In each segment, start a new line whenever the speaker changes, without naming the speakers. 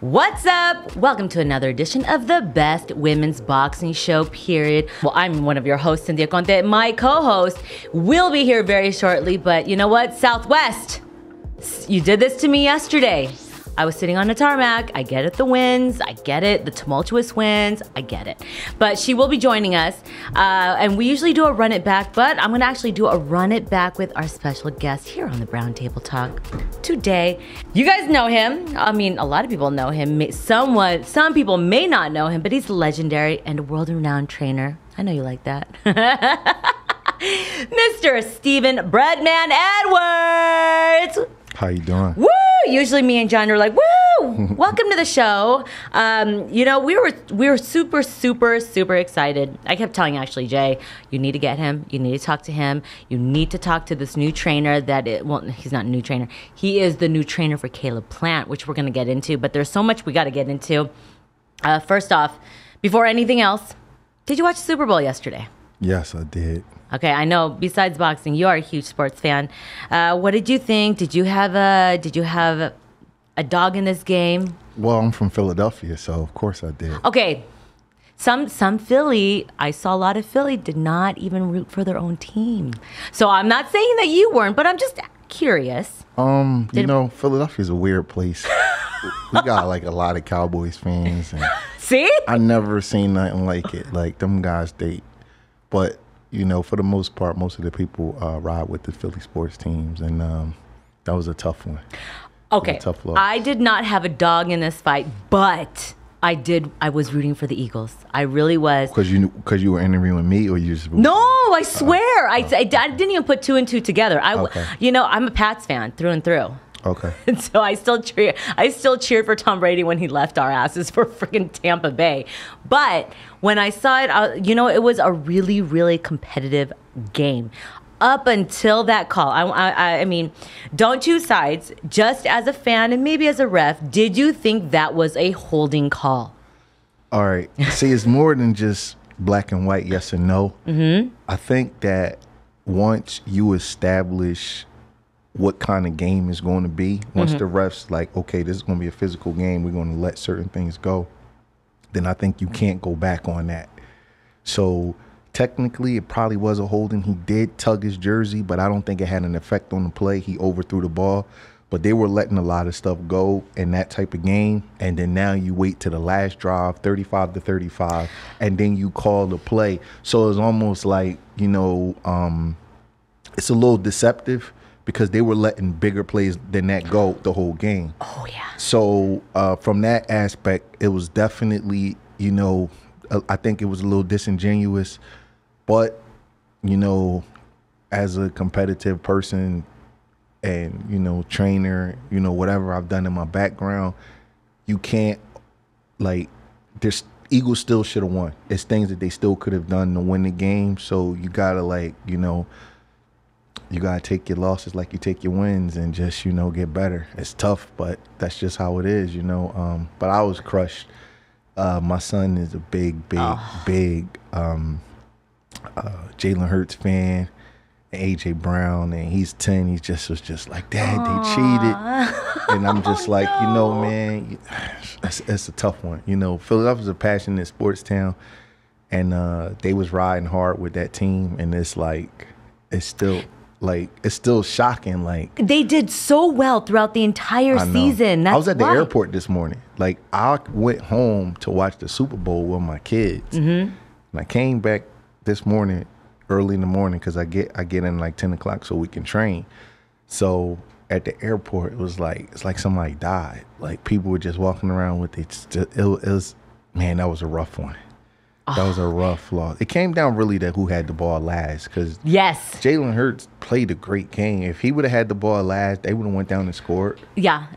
What's up? Welcome to another edition of the best women's boxing show, period. Well, I'm one of your hosts, Cynthia Conte. My co-host will be here very shortly, but you know what? Southwest, you did this to me yesterday. I was sitting on the tarmac. I get it, the winds. I get it, the tumultuous winds. I get it. But she will be joining us. And we usually do a run it back, but I'm going to actually do a run it back with our special guest here on the Brown Table Talk today. You guys know him. I mean, a lot of people know him. Some people may not know him, but he's a legendary and world-renowned trainer. I know you like that. Mr. Stephen Breadman Edwards.
How you doing?
Woo! Usually me and John are like, woo! Welcome to the show. You know, we were super excited. I kept telling actually Jay, you need to get him. You need to talk to him. You need to talk to this new trainer well, he's not a new trainer. He is the new trainer for Caleb Plant, which we're going to get into. But there's so much we got to get into. First off, before anything else, did you watch the Super Bowl yesterday?
Yes, I did.
Okay, I know. Besides boxing, you are a huge sports fan. What did you think? Did you have a dog in this game?
Well, I'm from Philadelphia, so of course I did.
Okay, some Philly. I saw a lot of Philly did not even root for their own team. So I'm not saying that you weren't, but I'm just curious.
You know, Philadelphia's a weird place. We got like a lot of Cowboys fans. And
See?
I never seen nothing like it. Like them guys, but. You know, for the most part, most of the people ride with the Philly sports teams, and that was a tough one.
Okay,
tough loss.
I did not have a dog in this fight, but I was rooting for the Eagles. I really was.
Because you were interviewing me, or you just
no, I swear, I didn't even put two and two together.
Okay.
You know, I'm a Pats fan through and through.
Okay.
And so I still cheered for Tom Brady when he left our asses for freaking Tampa Bay. But when I saw it, it was a really competitive game up until that call. I mean, don't choose sides. Just as a fan and maybe as a ref, did you think that was a holding call?
All right. See, it's more than just black and white, yes and no. Mm-hmm. I think that once you establish what kind of game is going to be, once the refs like, okay, this is going to be a physical game, we're going to let certain things go, then I think you can't go back on that. So technically it probably was a holding. He did tug his jersey, but I don't think it had an effect on the play. He overthrew the ball, but they were letting a lot of stuff go in that type of game. And then now you wait to the last drive, 35-35, and then you call the play. So it's almost like, it's a little deceptive, because they were letting bigger plays than that go the whole game. Oh, yeah. So from that aspect, it was definitely, I think it was a little disingenuous. But, as a competitive person and, trainer, whatever I've done in my background, you can't, there's Eagles still should have won. It's things that they still could have done to win the game. So you got to, you got to take your losses like you take your wins and just, get better. It's tough, but that's just how it is, But I was crushed. My son is a big Jalen Hurts fan, and A.J. Brown, and he's 10. He was just like, Dad, they cheated. And I'm just like, man, it's a tough one. Philadelphia's a passionate sports town, and they was riding hard with that team, and it's still shocking. They
did so well throughout the entire season.
I was at the airport this morning. I went home to watch the Super Bowl with my kids. Mm-hmm. And I came back this morning, early in the morning, because I get in 10 o'clock so we can train. So at the airport, it's like somebody died. People were just walking around with it. It was, man, that was a rough one. That was a rough loss. It came down really to who had the ball last, because Jalen Hurts played a great game. If he would have had the ball last, they would have went down and scored. Yeah,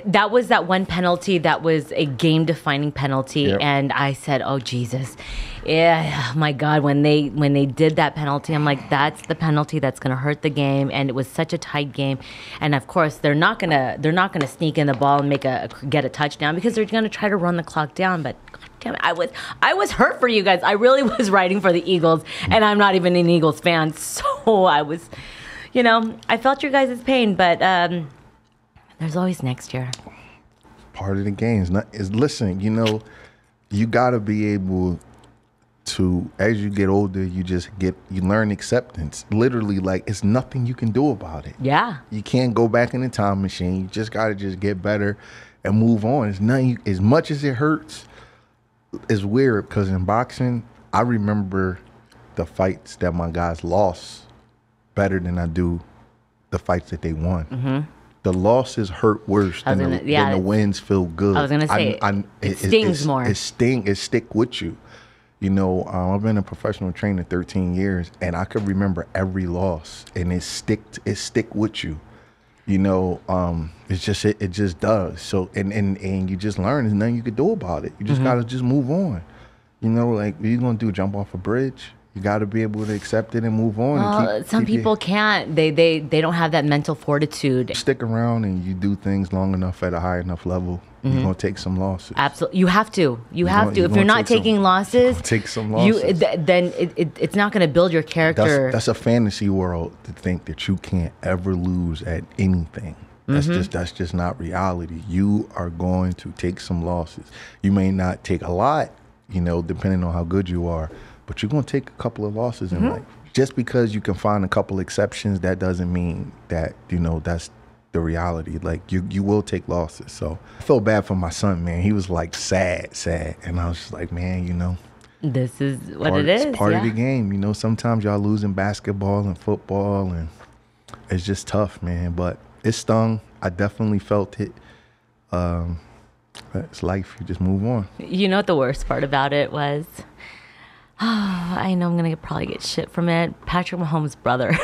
that was that one penalty that was a game-defining penalty, and I said, "Oh Jesus, yeah, my God!" When they did that penalty, I'm like, "That's the penalty that's going to hurt the game." And it was such a tight game, and of course they're not gonna sneak in the ball and get a touchdown, because they're going to try to run the clock down, but. Damn it, I was hurt for you guys. I really was riding for the Eagles, and I'm not even an Eagles fan, so I was, I felt your guys' pain, but there's always next year.
part of the game. Listen, you know, you got to be able to, as you get older, you learn acceptance. Literally, like, it's nothing you can do about it.
Yeah.
You can't go back in the time machine. You just got to just get better and move on. It's nothing, as much as it hurts, it's weird because in boxing, I remember the fights that my guys lost better than I do the fights that they won. Mm-hmm. The losses hurt worse than the wins feel good.
I was going to say, it stings more.
It stick with you. You know, I've been a professional trainer 13 years, and I could remember every loss, and it stick with you. You know, it just does. So, and you just learn. There's nothing you could do about it. You just gotta just move on. You know, like, what are you gonna do? Jump off a bridge? You got to be able to accept it and move on.
Well,
and
some people can't. They don't have that mental fortitude.
Stick around and you do things long enough at a high enough level, you're going to take some losses.
Absolutely. You have to. You have to. If you're not taking losses,
take some losses.
Then it's not going to build your character.
That's a fantasy world to think that you can't ever lose at anything. That's just not reality. You are going to take some losses. You may not take a lot, you know, depending on how good you are, but you're going to take a couple of losses in life. Just because you can find a couple exceptions, that doesn't mean that, you know, that's the reality. Like, you will take losses. So I felt bad for my son, man. He was like sad. And I was just like, man, you know,
this is what it is.
It's part of the game. You know, sometimes y'all lose in basketball and football, and it's just tough, man. But it stung. I definitely felt it. It's life. You just move on.
You know what the worst part about it was? I know I'm going to probably get shit from it. Patrick Mahomes' brother.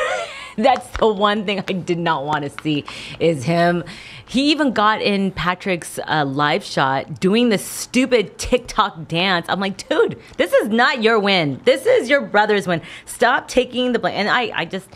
That's the one thing I did not want to see is him. He even got in Patrick's live shot doing this stupid TikTok dance. I'm like, dude, this is not your win. This is your brother's win. Stop taking the blame. And I just...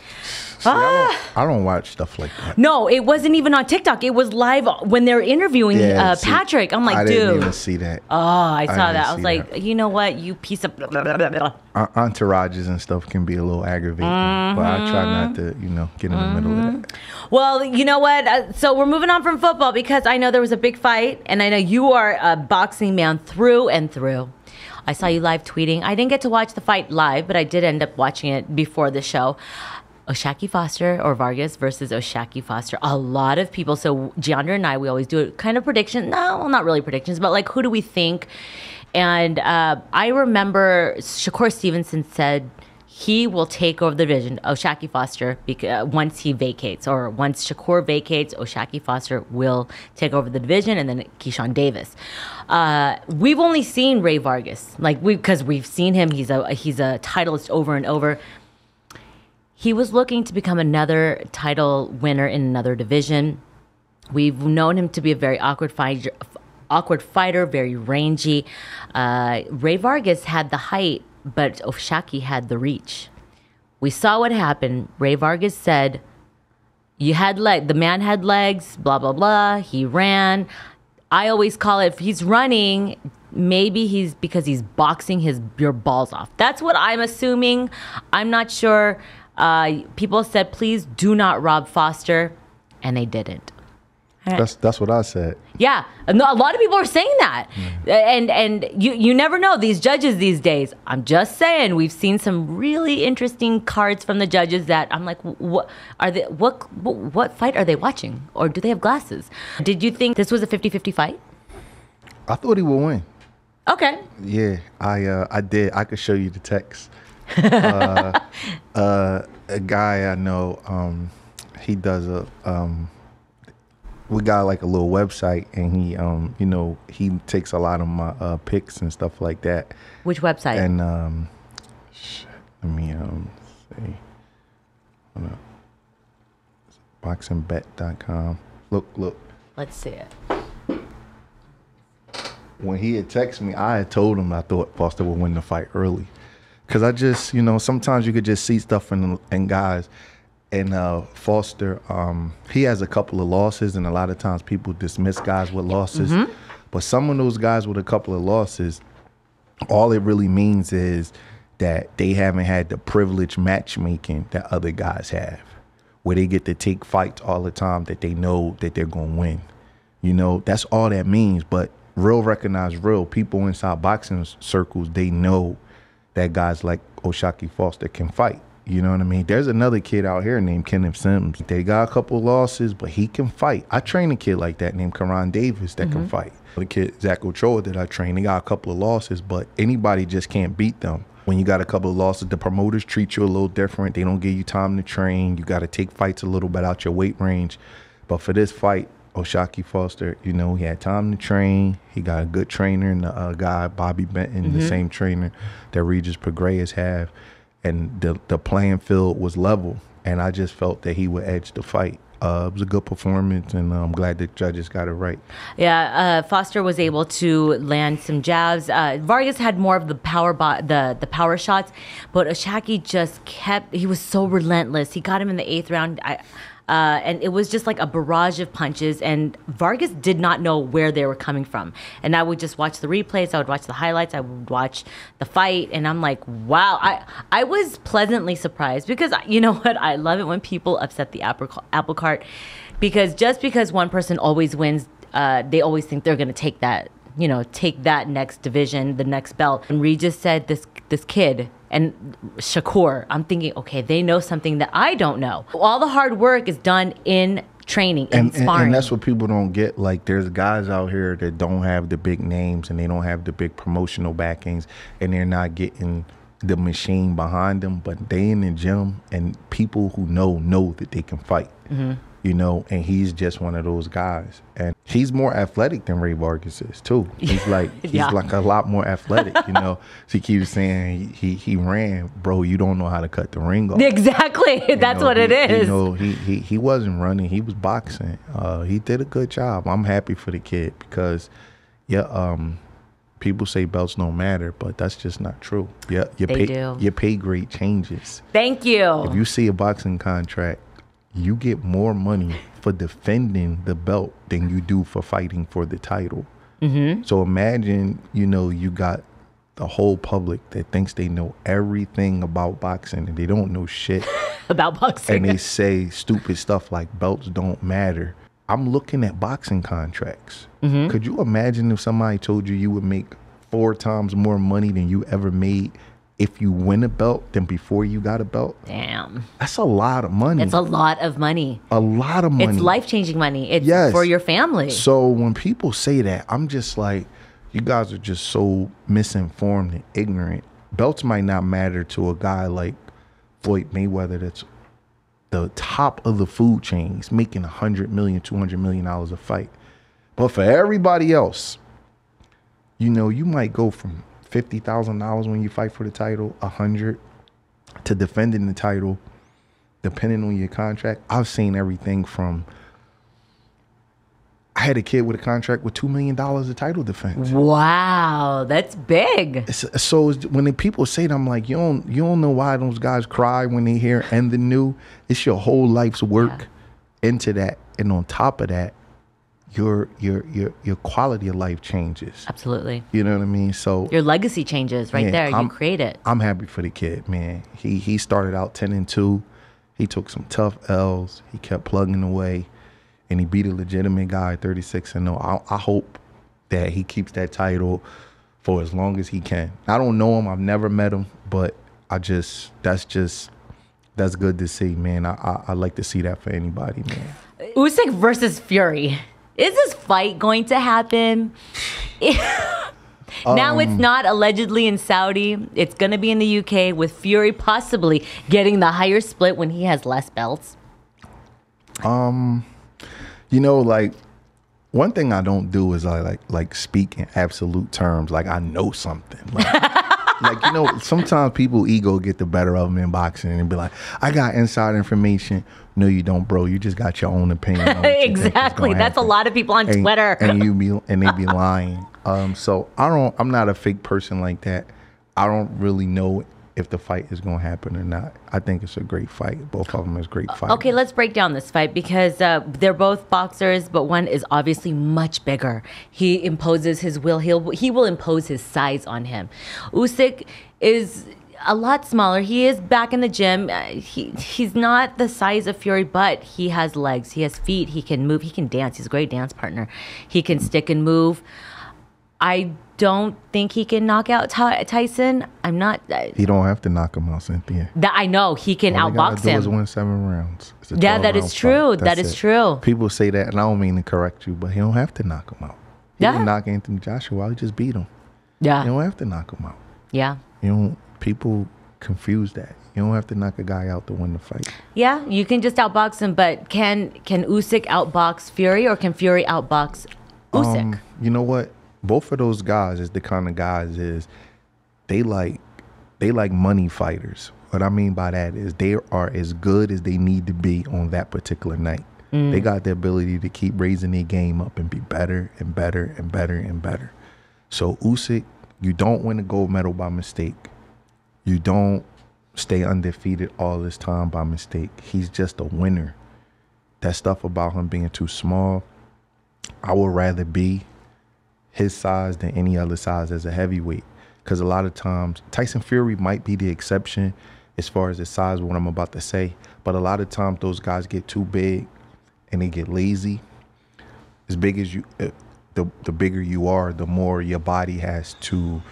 See, I don't watch stuff like that.
No, it wasn't even on TikTok. It was live when they're interviewing Patrick. I'm like, dude. I
didn't even see that.
Oh, I saw that. I was like, you know what? You piece of...
Entourages and stuff can be a little aggravating. But I try not to, you know, get in the middle of that.
Well, you know what? So we're moving on from football because I know there was a big fight. And I know you are a boxing man through and through. I saw you live tweeting. I didn't get to watch the fight live, but I did end up watching it before the show. O'Shaquie Foster or Vargas versus O'Shaquie Foster. A lot of people, so Jeandra and I, we always do a kind of prediction. No, well, not really predictions, but like, who do we think? And I remember Shakur Stevenson said he will take over the division, O'Shaquie Foster, once he vacates, or once Shakur vacates, O'Shaquie Foster will take over the division, and then Keyshawn Davis. We've only seen Ray Vargas, because we've seen him. He's a titleist over and over. He was looking to become another title winner in another division. We've known him to be a very awkward fighter, very rangy. Ray Vargas had the height, but O'Shaquie had the reach. We saw what happened. Ray Vargas said, the man had legs, blah, blah, blah. He ran. I always call it, if he's running, maybe because he's boxing your balls off. That's what I'm assuming. I'm not sure. People said, please do not rob Foster, and they didn't.
That's what I said.
Yeah, a lot of people are saying that, and you never know these judges these days. I'm just saying, we've seen some really interesting cards from the judges that I'm like, what fight are they watching, or do they have glasses? Did you think this was a 50-50 fight?
I thought he would win.
Okay.
Yeah, I did. I could show you the text. A guy I know, he does we got like a little website, and he you know, he takes a lot of my pics and stuff like that.
Which website?
And let me see. Hold up. Boxingbet.com. Look.
Let's see it.
When he had texted me, I had told him I thought Foster would win the fight early. Because I just, you know, sometimes you could just see stuff in guys. And Foster, he has a couple of losses, and a lot of times people dismiss guys with losses. But some of those guys with a couple of losses, all it really means is that they haven't had the privileged matchmaking that other guys have, where they get to take fights all the time that they know that they're going to win. You know, that's all that means. But real recognize real. People inside boxing circles, they know that guys like O'Shaquie Foster can fight. You know what I mean? There's another kid out here named Kenneth Sims. They got a couple of losses, but he can fight. I train a kid like that named Karan Davis that can fight. The kid, Zach Ochoa, that I train, they got a couple of losses, but anybody just can't beat them. When you got a couple of losses, the promoters treat you a little different. They don't give you time to train. You got to take fights a little bit out your weight range. But for this fight, O'Shaquie Foster, you know, he had time to train. He got a good trainer, and the guy, Bobby Benton, the same trainer that Regis Prograis have. And the playing field was level. And I just felt that he would edge the fight. It was a good performance, and I'm glad the judges got it right.
Yeah, Foster was able to land some jabs. Vargas had more of the the power shots, but O'Shaquie just he was so relentless. He got him in the 8th round. And it was just like a barrage of punches, and Vargas did not know where they were coming from. And I would just watch the replays, I would watch the highlights, I would watch the fight, and I'm like, wow. I was pleasantly surprised, because you know what? I love it when people upset the apple cart, because just because one person always wins, they always think they're going to take that, you know, take that next division, the next belt. And Regis said this kid, and Shakur, I'm thinking, okay, they know something that I don't know. All the hard work is done in training, in sparring.
And that's what people don't get. Like, there's guys out here that don't have the big names, and they don't have the big promotional backings, and they're not getting the machine behind them, but they in the gym, and people who know that they can fight. You know, and he's just one of those guys. And he's more athletic than Ray Vargas is too. He's like like a lot more athletic, you know. So he keeps saying he ran, bro, you don't know how to cut the ring off.
Exactly. That's what it is.
You know, he wasn't running, he was boxing. He did a good job. I'm happy for the kid, because people say belts don't matter, but that's just not true. Yeah, your pay grade changes.
Thank you.
If you see a boxing contract, you get more money for defending the belt than you do for fighting for the title. So imagine, you know, you got the whole public that thinks they know everything about boxing, and they don't know shit
about boxing.
And they say stupid stuff like belts don't matter. I'm looking at boxing contracts. Could you imagine if somebody told you would make 4 times more money than you ever made if you win a belt than before you got a belt?
Damn.
That's a lot of money.
It's a lot of money.
A lot of money.
It's life-changing money. It's for your family.
So when people say that, I'm just like, you guys are just so misinformed and ignorant. Belts might not matter to a guy like Floyd Mayweather, that's the top of the food chain. He's making $100 million, $200 million a fight. But for everybody else, you know, you might go from $50,000 when you fight for the title, $100 to defending the title, depending on your contract. I've seen everything from, I had a kid with a contract with $2 million of title defense.
Wow, that's big.
So when the people say that, I'm like, you don't know why those guys cry when they hear "and the new." It's your whole life's work into that, and on top of that, your quality of life changes.
Absolutely.
You know what I mean? So
your legacy changes right there. You create it.
I'm happy for the kid, man. He started out 10-2. He took some tough L's. He kept plugging away, and he beat a legitimate guy 36-0. I hope that he keeps that title for as long as he can. I don't know him. I've never met him, but that's good to see, man. I like to see that for anybody, man.
Usyk versus Fury. Is this fight going to happen? Now it's not allegedly in Saudi. It's going to be in the UK, with Fury possibly getting the higher split when he has less belts.
You know, like, one thing I don't do is I like speak in absolute terms. Like, I know something. Like, you know, sometimes people ego get the better of them in boxing and be like, I got inside information. No, you don't, bro. You just got your own opinion.
Exactly. That's a lot of people on Twitter.
And they be lying. So I'm not a fake person like that. I don't really know if the fight is going to happen or not. I think it's a great fight. Both of them is great fights.
Okay, let's break down this fight, because they're both boxers, but one is obviously much bigger. He imposes his will. He will impose his size on him. Usyk is a lot smaller. He is back in the gym. He's not the size of Fury, but he has legs. He has feet. He can move. He can dance. He's a great dance partner. He can stick and move. I don't think he can knock out Tyson. I'm not.
He don't have to knock him out, Cynthia.
I know he can outbox him.
All he win 7 rounds.
Yeah, that is true. That is true.
People say that, and I don't mean to correct you, but he don't have to knock him out. He didn't knock Anthony Joshua out. He just beat him.
Yeah.
You don't have to knock him out.
Yeah.
People confuse that. You don't have to knock a guy out to win the fight.
Yeah, you can just outbox him, but can Usyk outbox Fury, or can Fury outbox Usyk?
You know what? Both of those guys is the kind of guys they like money fighters. What I mean by that is they are as good as they need to be on that particular night. They got the ability to keep raising their game up and be better and better and better and better. So Usyk, you don't win a gold medal by mistake. You don't stay undefeated all this time by mistake. He's just a winner. That stuff about him being too small, I would rather be his size than any other size as a heavyweight. Because a lot of times, Tyson Fury might be the exception as far as his size, what I'm about to say. But a lot of times, those guys get too big and they get lazy. As big as you, the bigger you are, the more your body has to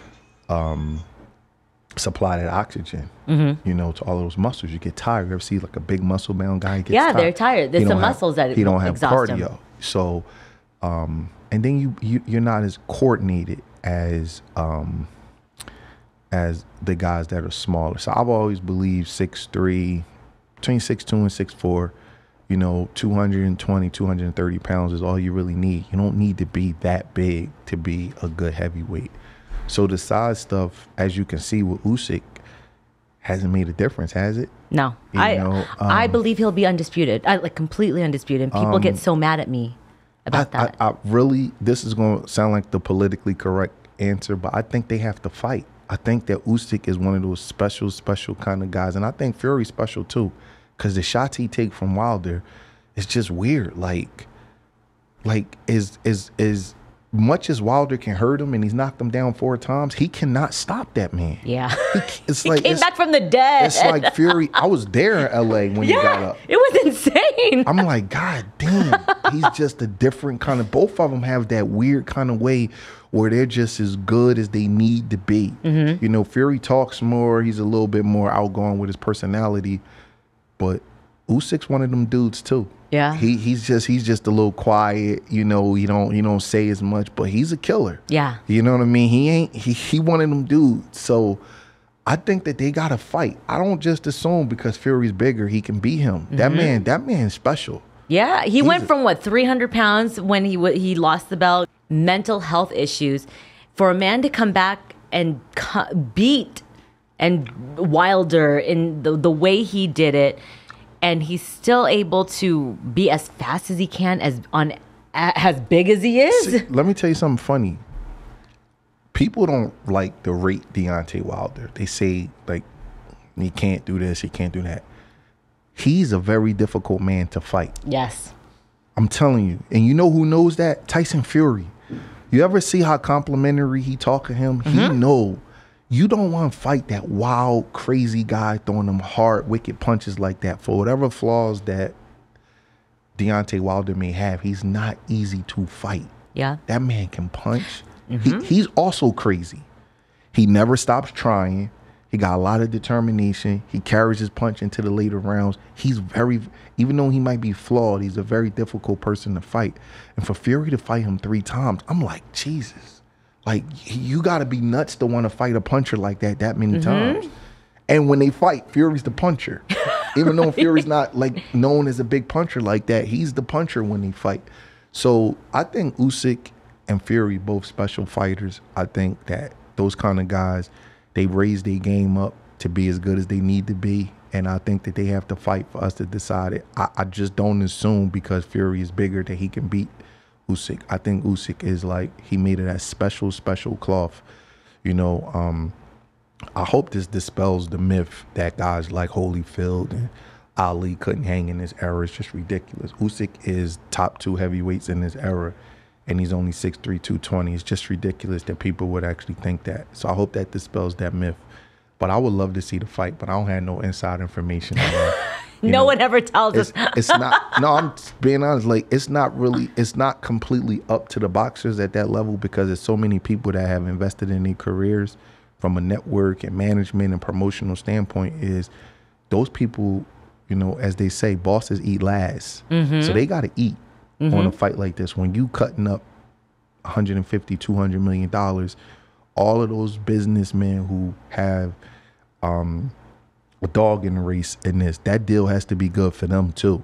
supply that oxygen, to all those muscles. You get tired. You ever see like a big muscle bound guy gets tired?
They're tired. There's some muscles that
he don't have
exhaust
cardio.
him.
So, and then you're not as coordinated as the guys that are smaller. So I've always believed 6'3", between 6'2" and 6'4", 220, 230 pounds is all you really need. You don't need to be that big to be a good heavyweight. So the size stuff, as you can see with Usyk, hasn't made a difference, has it?
No. I believe he'll be undisputed, like completely undisputed. And people get so mad at me about that.
I really, this is going to sound like the politically correct answer, but I think they have to fight. I think that Usyk is one of those special kind of guys. And I think Fury's special too, because the shots he take from Wilder is just weird. Like is much as Wilder can hurt him and he's knocked him down 4 times, he cannot stop that man.
Yeah.
He
came back from the dead.
It's like Fury. I was there in LA when he got up.
It was insane.
I'm like, God damn. He's just a different kind of, both of them have that weird kind of way where they're just as good as they need to be. Fury talks more. He's a little bit more outgoing with his personality. But Usyk's one of them dudes too.
Yeah.
He's just a little quiet, he don't say as much, but he's a killer.
Yeah.
You know what I mean? He one of them dudes. So I think that they gotta fight. I don't just assume because Fury's bigger he can beat him. That man's special.
Yeah. He went from 300 pounds when he lost the belt, mental health issues, for a man to come back and beat Wilder in the way he did it. And he's still able to be as fast as he can, as big as he is.
See, let me tell you something funny. People don't like to rate Deontay Wilder. They say, like, he can't do this, he can't do that. He's a very difficult man to fight.
Yes.
I'm telling you. And you know who knows that? Tyson Fury. You ever see how complimentary he talk to him? He know. You don't want to fight that wild, crazy guy throwing them hard, wicked punches like that. For whatever flaws that Deontay Wilder may have, he's not easy to fight.
Yeah.
That man can punch. He's also crazy. He never stops trying. He got a lot of determination. He carries his punch into the later rounds. He's even though he might be flawed, he's a very difficult person to fight. And for Fury to fight him 3 times, I'm like, Jesus. Like, you got to be nuts to want to fight a puncher like that many times. And when they fight, Fury's the puncher. Even though Fury's not like known as a big puncher like that, he's the puncher when they fight. So I think Usyk and Fury, both special fighters. I think that those kind of guys, they raise their game up to be as good as they need to be. And I think that they have to fight for us to decide it. I just don't assume because Fury is bigger that he can beat Usyk. I think Usyk is like, he made it that special cloth. I hope this dispels the myth that guys like Holyfield and Ali couldn't hang in this era. It's just ridiculous. Usyk is top 2 heavyweights in this era, and he's only 6'3", 220. It's just ridiculous that people would actually think that. So I hope that dispels that myth. But I would love to see the fight, but I don't have no inside information on that.
No one ever tells us.
It's not. No, I'm being honest. Like, it's not completely up to the boxers at that level, because there's so many people that have invested in their careers from a network and management and promotional standpoint. Is those people, you know, as they say, bosses eat last. So they got to eat on a fight like this. When you cutting up $150, $200 million, all of those businessmen who have a dog in the race in this, that deal has to be good for them too.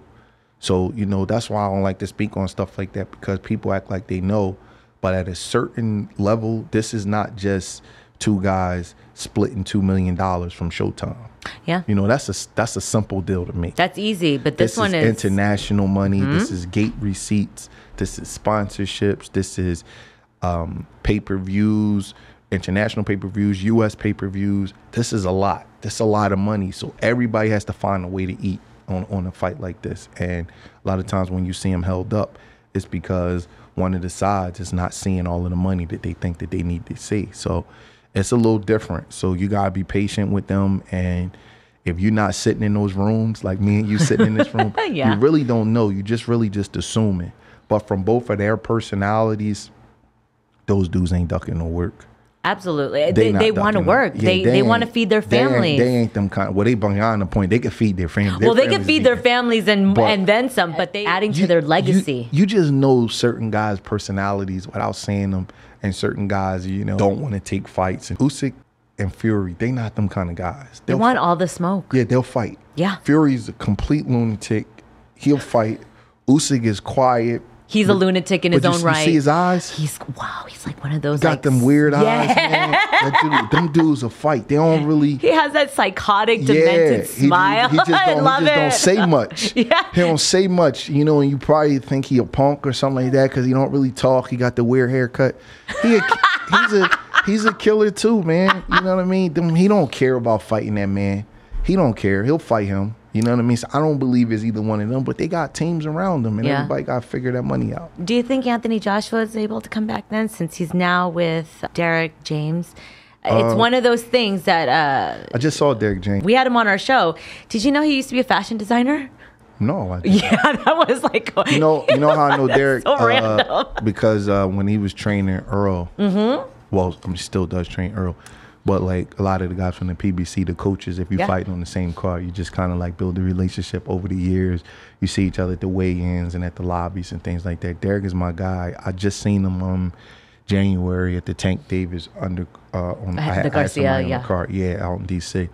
So, you know, that's why I don't like to speak on stuff like that, because people act like they know, but at a certain level, this is not just two guys splitting $2 million from Showtime.
Yeah.
You know, that's a simple deal to me.
That's easy, but this one is
international money. This is gate receipts. This is sponsorships. This is pay-per-views, international pay-per-views, U.S. pay-per-views. This is a lot. That's a lot of money. So everybody has to find a way to eat on a fight like this. And a lot of times when you see them held up, it's because one of the sides is not seeing all of the money that they think that they need to see. So it's a little different. So you got to be patient with them. And if you're not sitting in those rooms, like me and you sitting in this room, you really don't know. You just really just assuming. But from both of their personalities, those dudes ain't ducking no work.
Absolutely. They want to work. Yeah, they want to feed their families.
They ain't them kind of, well, they beyond the point. They can feed their families.
Well, they can feed their families and then some, but they adding to their legacy.
You just know certain guys' personalities without saying them, and certain guys, you know, don't want to take fights. And Usyk and Fury, they not them kind of guys.
They want all the smoke.
Yeah, they'll fight.
Yeah.
Fury's a complete lunatic. He'll fight. Usyk is quiet.
He's a lunatic in his own right.
You see his eyes?
He's like one of those.
Got them weird eyes, man. Them dudes will fight. They don't really.
He has that psychotic, demented smile. I love it.
He just don't say much. He don't say much, you know, and you probably think he a punk or something like that because he don't really talk. He got the weird haircut. He's a killer too, man. You know what I mean? He don't care about fighting that man. He don't care. He'll fight him. You know what I mean? So I don't believe it's either one of them, but they got teams around them, and everybody got to figure that money out.
Do you think Anthony Joshua is able to come back then, since he's now with Derrick James? It's one of those things that...
I just saw Derrick James.
We had him on our show. Did you know he used to be a fashion designer?
No, I didn't.
Yeah, that was like...
You know how I know Derrick?
So random.
Because when he was training Earl, well, he still does train Earl, but like a lot of the guys from the PBC, the coaches, if you fighting on the same card, you just kind of like build a relationship over the years. You see each other at the weigh-ins and at the lobbies and things like that. Derrick is my guy. I just seen him January at the Tank Davis on the Garcia, on the card, out in DC,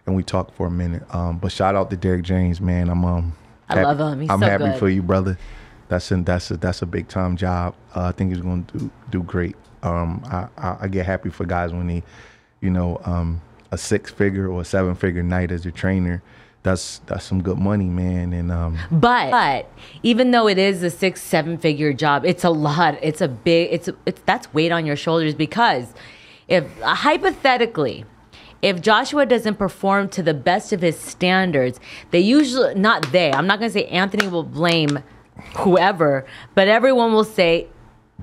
and we talked for a minute. But shout out to Derrick James, man. I love him. I'm happy good for you, brother. That's a big time job. I think he's going to do great. I get happy for guys when they, you know, a 6-figure or a 7-figure night as a trainer. That's some good money, man. And
but even though it is a 6-7-figure job, it's a lot. It's a big. That's weight on your shoulders, because if hypothetically, if Joshua doesn't perform to the best of his standards, I'm not going to say Anthony will blame whoever, but everyone will say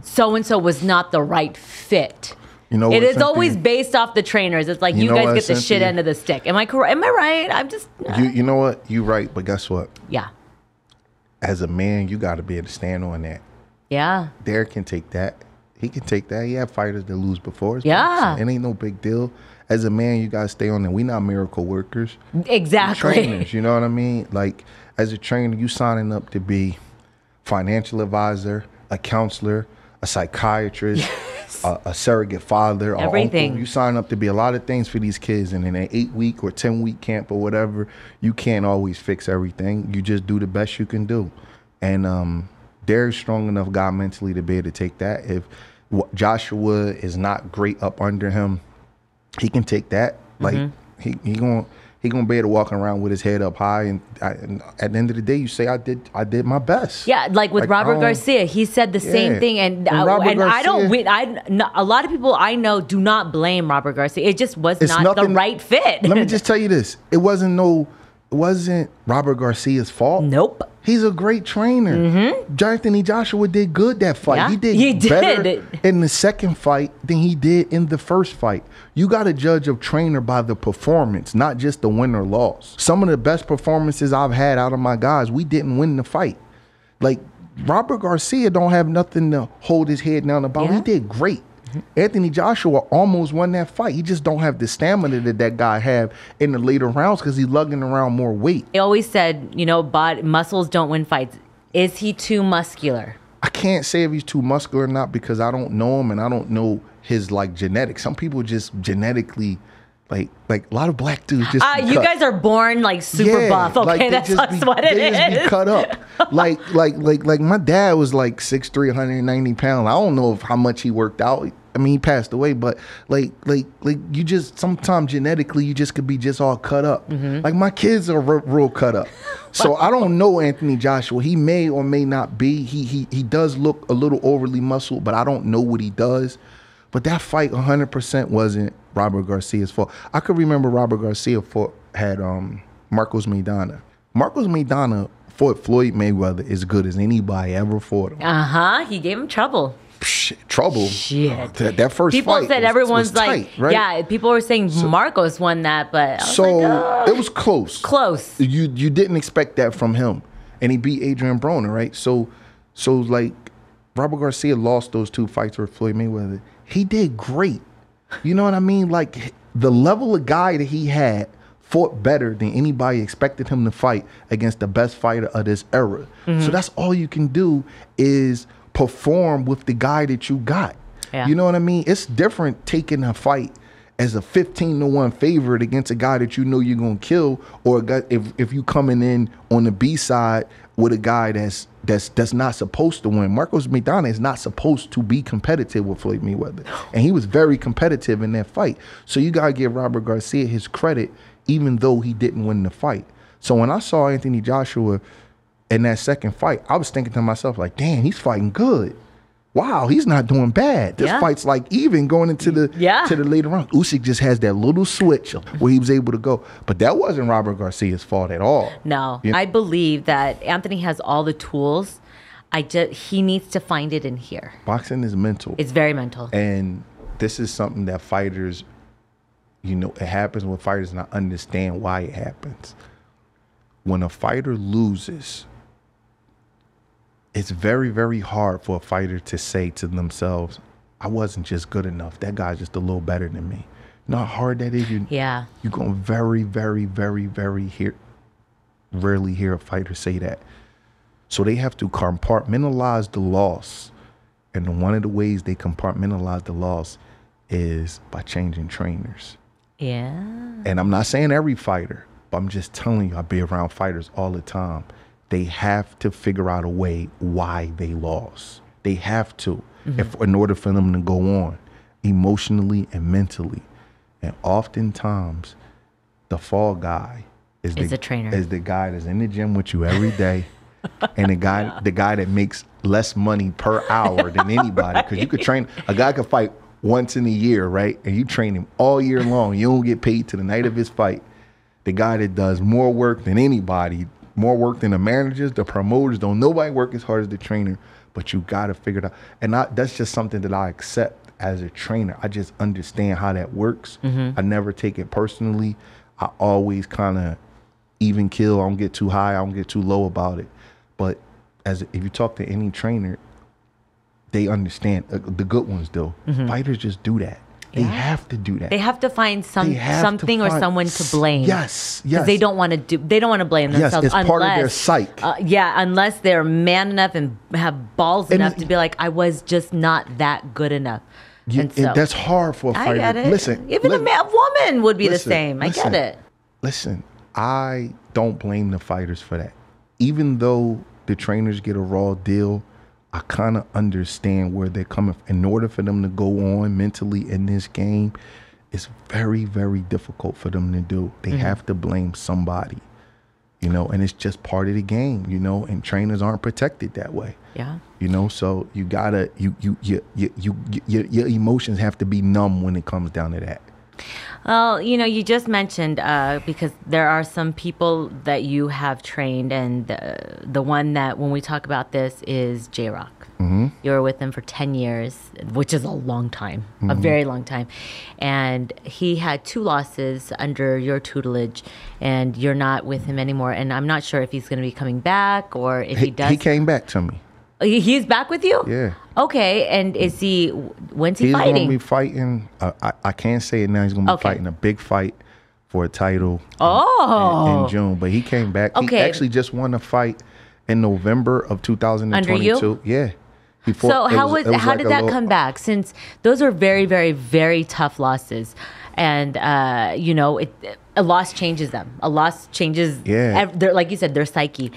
so-and-so was not the right fit. You know, it is always based off the trainers. It's like you guys get the shit end of the stick. Am I correct? Am I right? I'm just...
You know what? You're right, but guess what?
Yeah.
As a man, you got to be able to stand on that.
Yeah.
Derrick can take that. He can take that. He had fighters that lose before.
Yeah.
It ain't no big deal. As a man, you got to stay on it. We not miracle workers.
Exactly.
We're trainers, you know what I mean? Like, as a trainer, you signing up to be financial advisor, a counselor, a psychiatrist, a surrogate father,
everything.
Uncle. You sign up to be a lot of things for these kids, and in an 8-week or 10-week camp or whatever, you can't always fix everything. You just do the best you can do. And Derrick's strong enough guy mentally to be able to take that. If Joshua is not great up under him, he can take that. Like he gonna be able to walk around with his head up high, and at the end of the day, you say I did my best.
Yeah, like with Robert Garcia, he said the same thing, and a lot of people I know do not blame Robert Garcia. It just was not the right fit.
Let me just tell you this: it wasn't no wasn't Robert Garcia's fault.
Nope.
He's a great trainer. Anthony Joshua did good that fight.
Yeah,
He did better in the second fight than he did in the first fight. You got to judge a trainer by the performance, not just the win or loss. Some of the best performances I've had out of my guys, we didn't win the fight. Like, Robert Garcia don't have nothing to hold his head down about. He did great. Anthony Joshua almost won that fight. He just don't have the stamina that guy have in the later rounds because he's lugging around more weight.
They always said, muscles don't win fights. Is he too muscular?
I can't say if he's too muscular or not because I don't know him and I don't know his genetics. Some people just genetically like a lot of black dudes just
you guys are born super buff. Okay, that's what it is.
They just be cut up. like my dad was 6'3", 190 pounds. I don't know how much he worked out. I mean, he passed away, but you just sometimes genetically you just could be just all cut up. Like my kids are real cut up. So I don't know Anthony Joshua. He may or may not be. He does look a little overly muscled, but I don't know what he does. But that fight 100% wasn't Robert Garcia's fault. I could remember Robert Garcia had Marcos Maidana. Marcos Maidana fought Floyd Mayweather as good as anybody ever fought him.
He gave him trouble.
Trouble.
Shit.
That first
people
fight
said everyone's
was tight, right?
Yeah, people were saying Marcos won that, but
it was close.
Close.
You didn't expect that from him. And he beat Adrian Broner, right? So Robert Garcia lost those two fights with Floyd Mayweather. He did great. You know what I mean? The level of guy that he had fought better than anybody expected him to fight against the best fighter of this era. So that's all you can do is perform with the guy that you got.
Yeah.
You know what I mean? It's different taking a fight as a 15-1 favorite against a guy that you know you're gonna kill, or a guy, if you coming in on the B side with a guy that's not supposed to win. Marcos Maidana is not supposed to be competitive with Floyd Mayweather, and he was very competitive in that fight. So you gotta give Robert Garcia his credit, even though he didn't win the fight. So when I saw Anthony Joshua in that second fight, I was thinking to myself, damn, he's fighting good. Wow, he's not doing bad. This fight's even going into the to the later round. Usyk just has that little switch where he was able to go. But that wasn't Robert Garcia's fault at all.
No. I believe that Anthony has all the tools. He needs to find it in here.
Boxing is mental.
It's very mental.
And this is something that fighters, it happens when fighters not understand why it happens. When a fighter loses, it's very, very hard for a fighter to say to themselves, I wasn't just good enough. That guy's just a little better than me. You know how hard that is? You're going to very, very, very, very rarely hear a fighter say that. So they have to compartmentalize the loss. And one of the ways they compartmentalize the loss is by changing trainers.
Yeah.
And I'm not saying every fighter, but I'm just telling you, I be around fighters all the time. They have to figure out a way why they lost. They have to, in order for them to go on emotionally and mentally. And oftentimes, the fall guy is the trainer. Is the guy that's in the gym with you every day, and the guy that makes less money per hour than anybody. Because you could train a guy could fight once in a year, right? And you train him all year long. You don't get paid to the night of his fight. The guy that does more work than anybody. More work than the managers, the promoters. Don't nobody work as hard as the trainer, but you got to figure it out. And that's just something that I accept as a trainer. I just understand how that works. I never take it personally. I always kind of even kill. I don't get too high. I don't get too low about it. But if you talk to any trainer, they understand. The good ones do. Fighters just do that. They have to do that.
They have to find something or someone to blame.
Yes.
They don't want to blame themselves.
Yes, it's part of their psyche.
Unless they're man enough and have balls enough to be like, I was just not that good enough.
And that's hard for a fighter.
I get it.
Listen,
even a woman would be the same. I get it.
Listen, I don't blame the fighters for that. Even though the trainers get a raw deal, I kind of understand where they're coming from. In order for them to go on mentally in this game, it's very, very difficult for them to do. They have to blame somebody, and it's just part of the game, and trainers aren't protected that way.
Yeah.
So you gotta, your emotions have to be numb when it comes down to that.
Well, you know, you just mentioned because there are some people that you have trained, and the one that when we talk about this is J-Rock. You were with him for 10 years, which is a long time, a very long time. And he had 2 losses under your tutelage, and you're not with him anymore. And I'm not sure if he's going to be coming back or if he does.
He came back to me.
He's back with you?
Yeah.
Okay, and is he? When's he
He's
fighting?
going to be fighting. I can't say it now. He's going to be fighting a big fight for a title. In June. But he came back.
Okay.
He actually just won a fight in November of 2022.
Under you?
Yeah.
So how did that come back? Since those are very, very, very tough losses, and you know, a loss changes them. A loss changes.
Yeah.
Like you said, their psyche.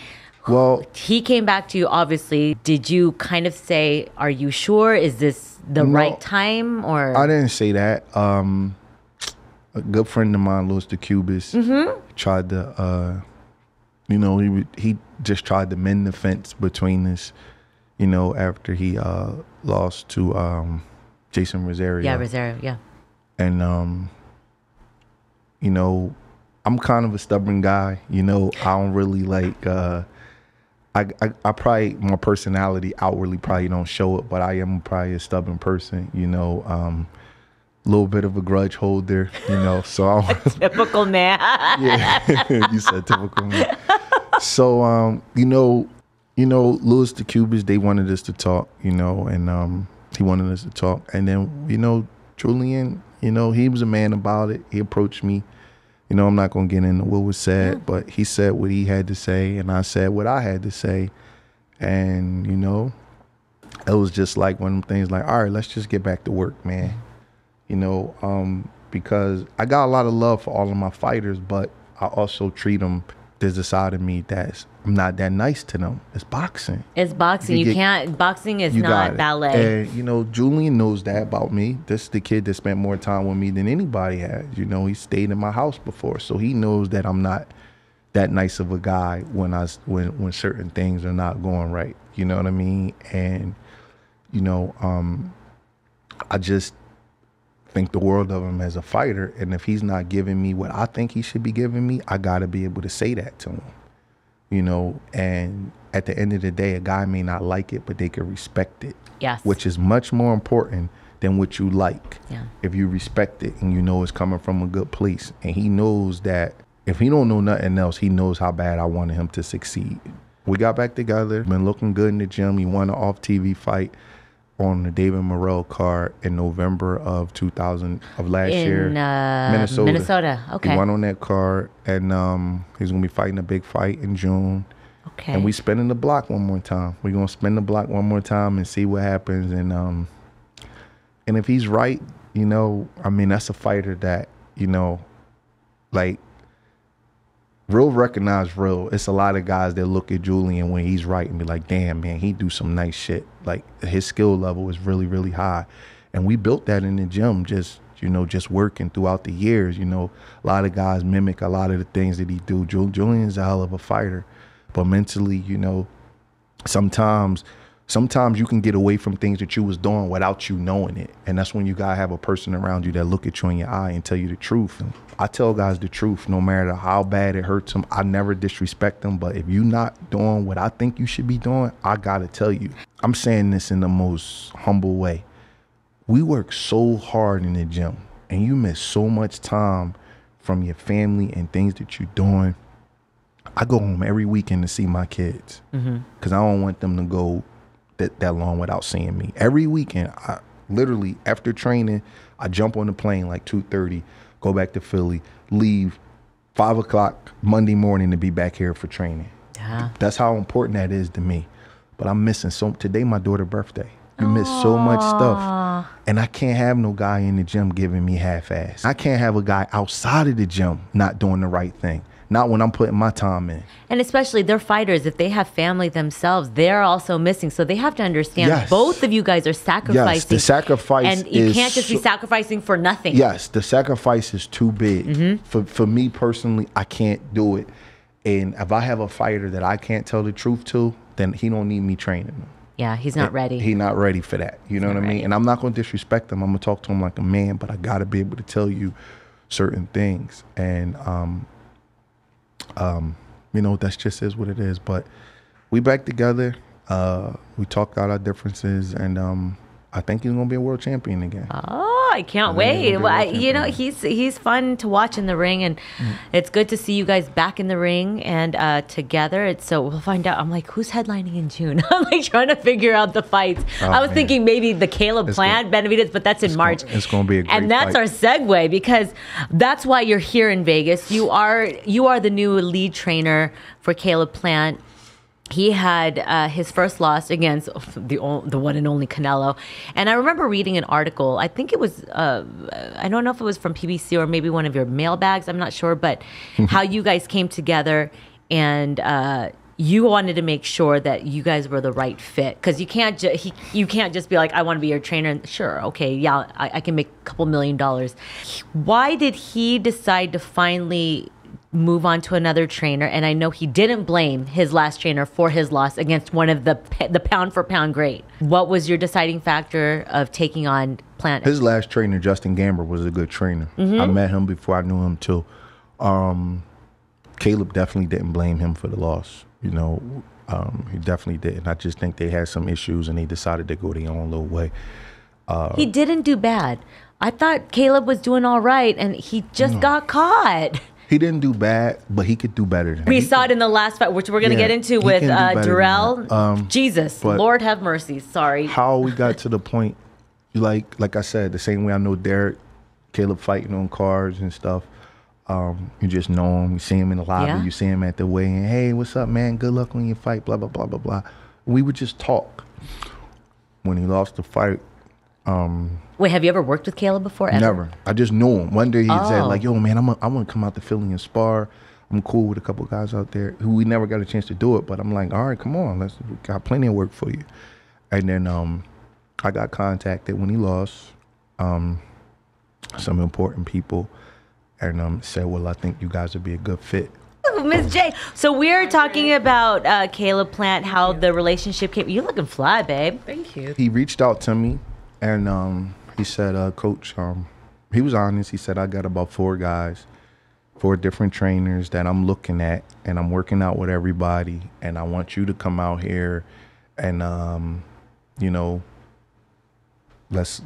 Well,
he came back to you, obviously. Did you kind of say, are you sure? Is this the right time? Or
I didn't say that. A good friend of mine, Louis the Cubist, tried to, you know, he just tried to mend the fence between us, you know, after he lost to Jason Rosario.
Yeah, Rosario, yeah.
And, you know, I'm kind of a stubborn guy. You know, I don't really like... I probably, my personality outwardly probably don't show it, but I am probably a stubborn person, you know, a little bit of a grudge holder, you know, so I'm
typical man.
Yeah, you said typical man. So, you know, Louis the Cubist, they wanted us to talk, you know, and he wanted us to talk. And then, you know, Julian, you know, he was a man about it. He approached me. You know, I'm not going to get into what was said, but he said what he had to say, and I said what I had to say. And, you know, it was just like one of them things like, all right, let's just get back to work, man. You know, because I got a lot of love for all of my fighters, but I also treat them, there's a side of me that's, I'm not that nice to them. It's boxing.
It's boxing. Boxing is not ballet.
And, you know, Julian knows that about me. This is the kid that spent more time with me than anybody has. You know, he stayed in my house before. So he knows that I'm not that nice of a guy when certain things are not going right. You know what I mean? And, you know, I just think the world of him as a fighter. And if he's not giving me what I think he should be giving me, I got to be able to say that to him. You know, and at the end of the day, a guy may not like it, but they can respect it.
Yes.
Which is much more important than what you like.
Yeah.
If you respect it and you know it's coming from a good place. And he knows that if he don't know nothing else, he knows how bad I wanted him to succeed. We got back together, been looking good in the gym. He won an off-TV fight on the David Morrell card in November of 2000 of last year.
Minnesota. Okay.
He won on that card, and he's gonna be fighting a big fight in June.
Okay.
And we spinning the block one more time. We're gonna spin the block one more time and see what happens. And if he's right, you know, I mean, that's a fighter that, you know, like, real recognize real. It's a lot of guys that look at Julian when he's right and be like, damn, man, he do some nice shit. Like, his skill level is really, really high. And we built that in the gym, just, you know, just working throughout the years. You know, a lot of guys mimic a lot of the things that he do. Julian's a hell of a fighter. But mentally, you know, sometimes you can get away from things that you was doing without you knowing it. And that's when you gotta have a person around you that look at you in your eye and tell you the truth. And I tell guys the truth, no matter how bad it hurts them. I never disrespect them, but if you're not doing what I think you should be doing, I gotta tell you. I'm saying this in the most humble way. We work so hard in the gym, and you miss so much time from your family and things that you're doing. I go home every weekend to see my kids because I don't want them to go that long without seeing me. Every weekend, I literally, after training, I jump on the plane like 2:30, go back to Philly, leave 5 o'clock Monday morning to be back here for training. That's how important that is to me. But I'm missing today my daughter's birthday. You miss so much stuff. And I can't have no guy in the gym giving me half-ass. I can't have a guy outside of the gym not doing the right thing. Not when I'm putting my time in.
And especially they're fighters. If they have family themselves, they're also missing. So they have to understand both of you guys are sacrificing.
Yes, the sacrifice
and you can't just be sacrificing for nothing.
Yes, the sacrifice is too big. For me personally, I can't do it. And if I have a fighter that I can't tell the truth to, then he don't need me training him.
Yeah, he's not ready.
He's not ready for that. You know what I mean? And I'm not going to disrespect him. I'm going to talk to him like a man, but I got to be able to tell you certain things. And, you know, that's just is what it is. But we back together. We talked out our differences, and I think he's going to be a world champion again.
Oh, I can't wait. Well, you know, he's fun to watch in the ring, and it's good to see you guys back in the ring and together. So we'll find out. I'm like, who's headlining in June? I'm like trying to figure out the fights. I was thinking maybe the Caleb Plant, Benavidez, but that's in March.
It's going to be a great
And that's
fight.
our segue, because that's why you're here in Vegas. You are the new lead trainer for Caleb Plant. He had his first loss against the one and only Canelo. And I remember reading an article. I think it was, I don't know if it was from PBC or maybe one of your mailbags. I'm not sure. But how you guys came together, and you wanted to make sure that you guys were the right fit. Because you can't just be like, I want to be your trainer. And sure, okay, yeah, I can make a couple $1 million. Why did he decide to finally move on to another trainer? And I know he didn't blame his last trainer for his loss against one of the pound for pound great. What was your deciding factor of taking on Plant?
His last trainer, Justin Gamber, was a good trainer. I met him before I knew him too. Caleb definitely didn't blame him for the loss. You know, he definitely didn't. I just think they had some issues and they decided to go their own little way.
He didn't do bad. I thought Caleb was doing all right, and he just got caught.
He didn't do bad, but he could do better than
We saw it in the last fight, which we're going to get into with Durrell. Jesus, Lord have mercy. Sorry.
How we got to the point, like I said, the same way I know Derek, Caleb fighting on cards and stuff. You just know him. You see him in the lobby. You see him at the weigh-in. Hey, what's up, man? Good luck on your fight. Blah blah blah blah blah. We would just talk. When he lost the fight.
Wait, have you ever worked with Caleb before? Ever?
Never. I just knew him. One day he said, like, yo, man, I want to come out to Philly and spar. I'm cool with a couple of guys out there who we never got a chance to do it. But I'm like, all right, come on. We got plenty of work for you. And then I got contacted when he lost, some important people, and said, well, I think you guys would be a good fit.
Miss J. So we're talking about Caleb Plant, how the relationship came. You're looking fly, babe.
Thank you.
He reached out to me, and he said, Coach, he was honest. He said, I got about 4 guys, 4 different trainers that I'm looking at, and I'm working out with everybody, and I want you to come out here and, you know, let's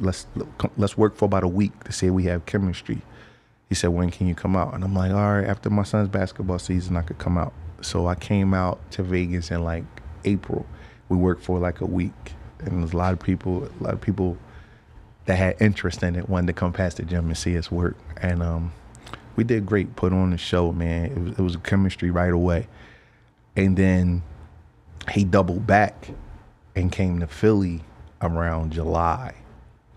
work for about a week to see if we have chemistry. He said, when can you come out? And I'm like, all right, after my son's basketball season, I could come out. So I came out to Vegas in like April. We worked for like a week. And there's a lot of people that had interest in it, wanted to come past the gym and see us work. And we did great, put on the show, man. It was a chemistry right away. And then he doubled back and came to Philly around July,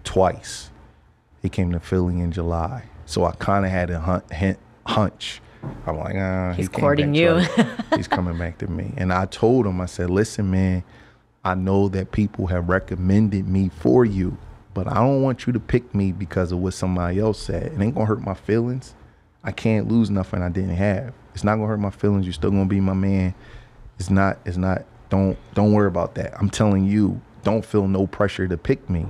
twice. He came to Philly in July. So I kind of had a hunch. I'm like,
he's courting you.
He's coming back to me. And I told him, I said, listen, man, I know that people have recommended me for you, but I don't want you to pick me because of what somebody else said. It ain't gonna hurt my feelings. I can't lose nothing I didn't have. It's not gonna hurt my feelings. You're still gonna be my man. It's not, don't worry about that. I'm telling you, don't feel no pressure to pick me.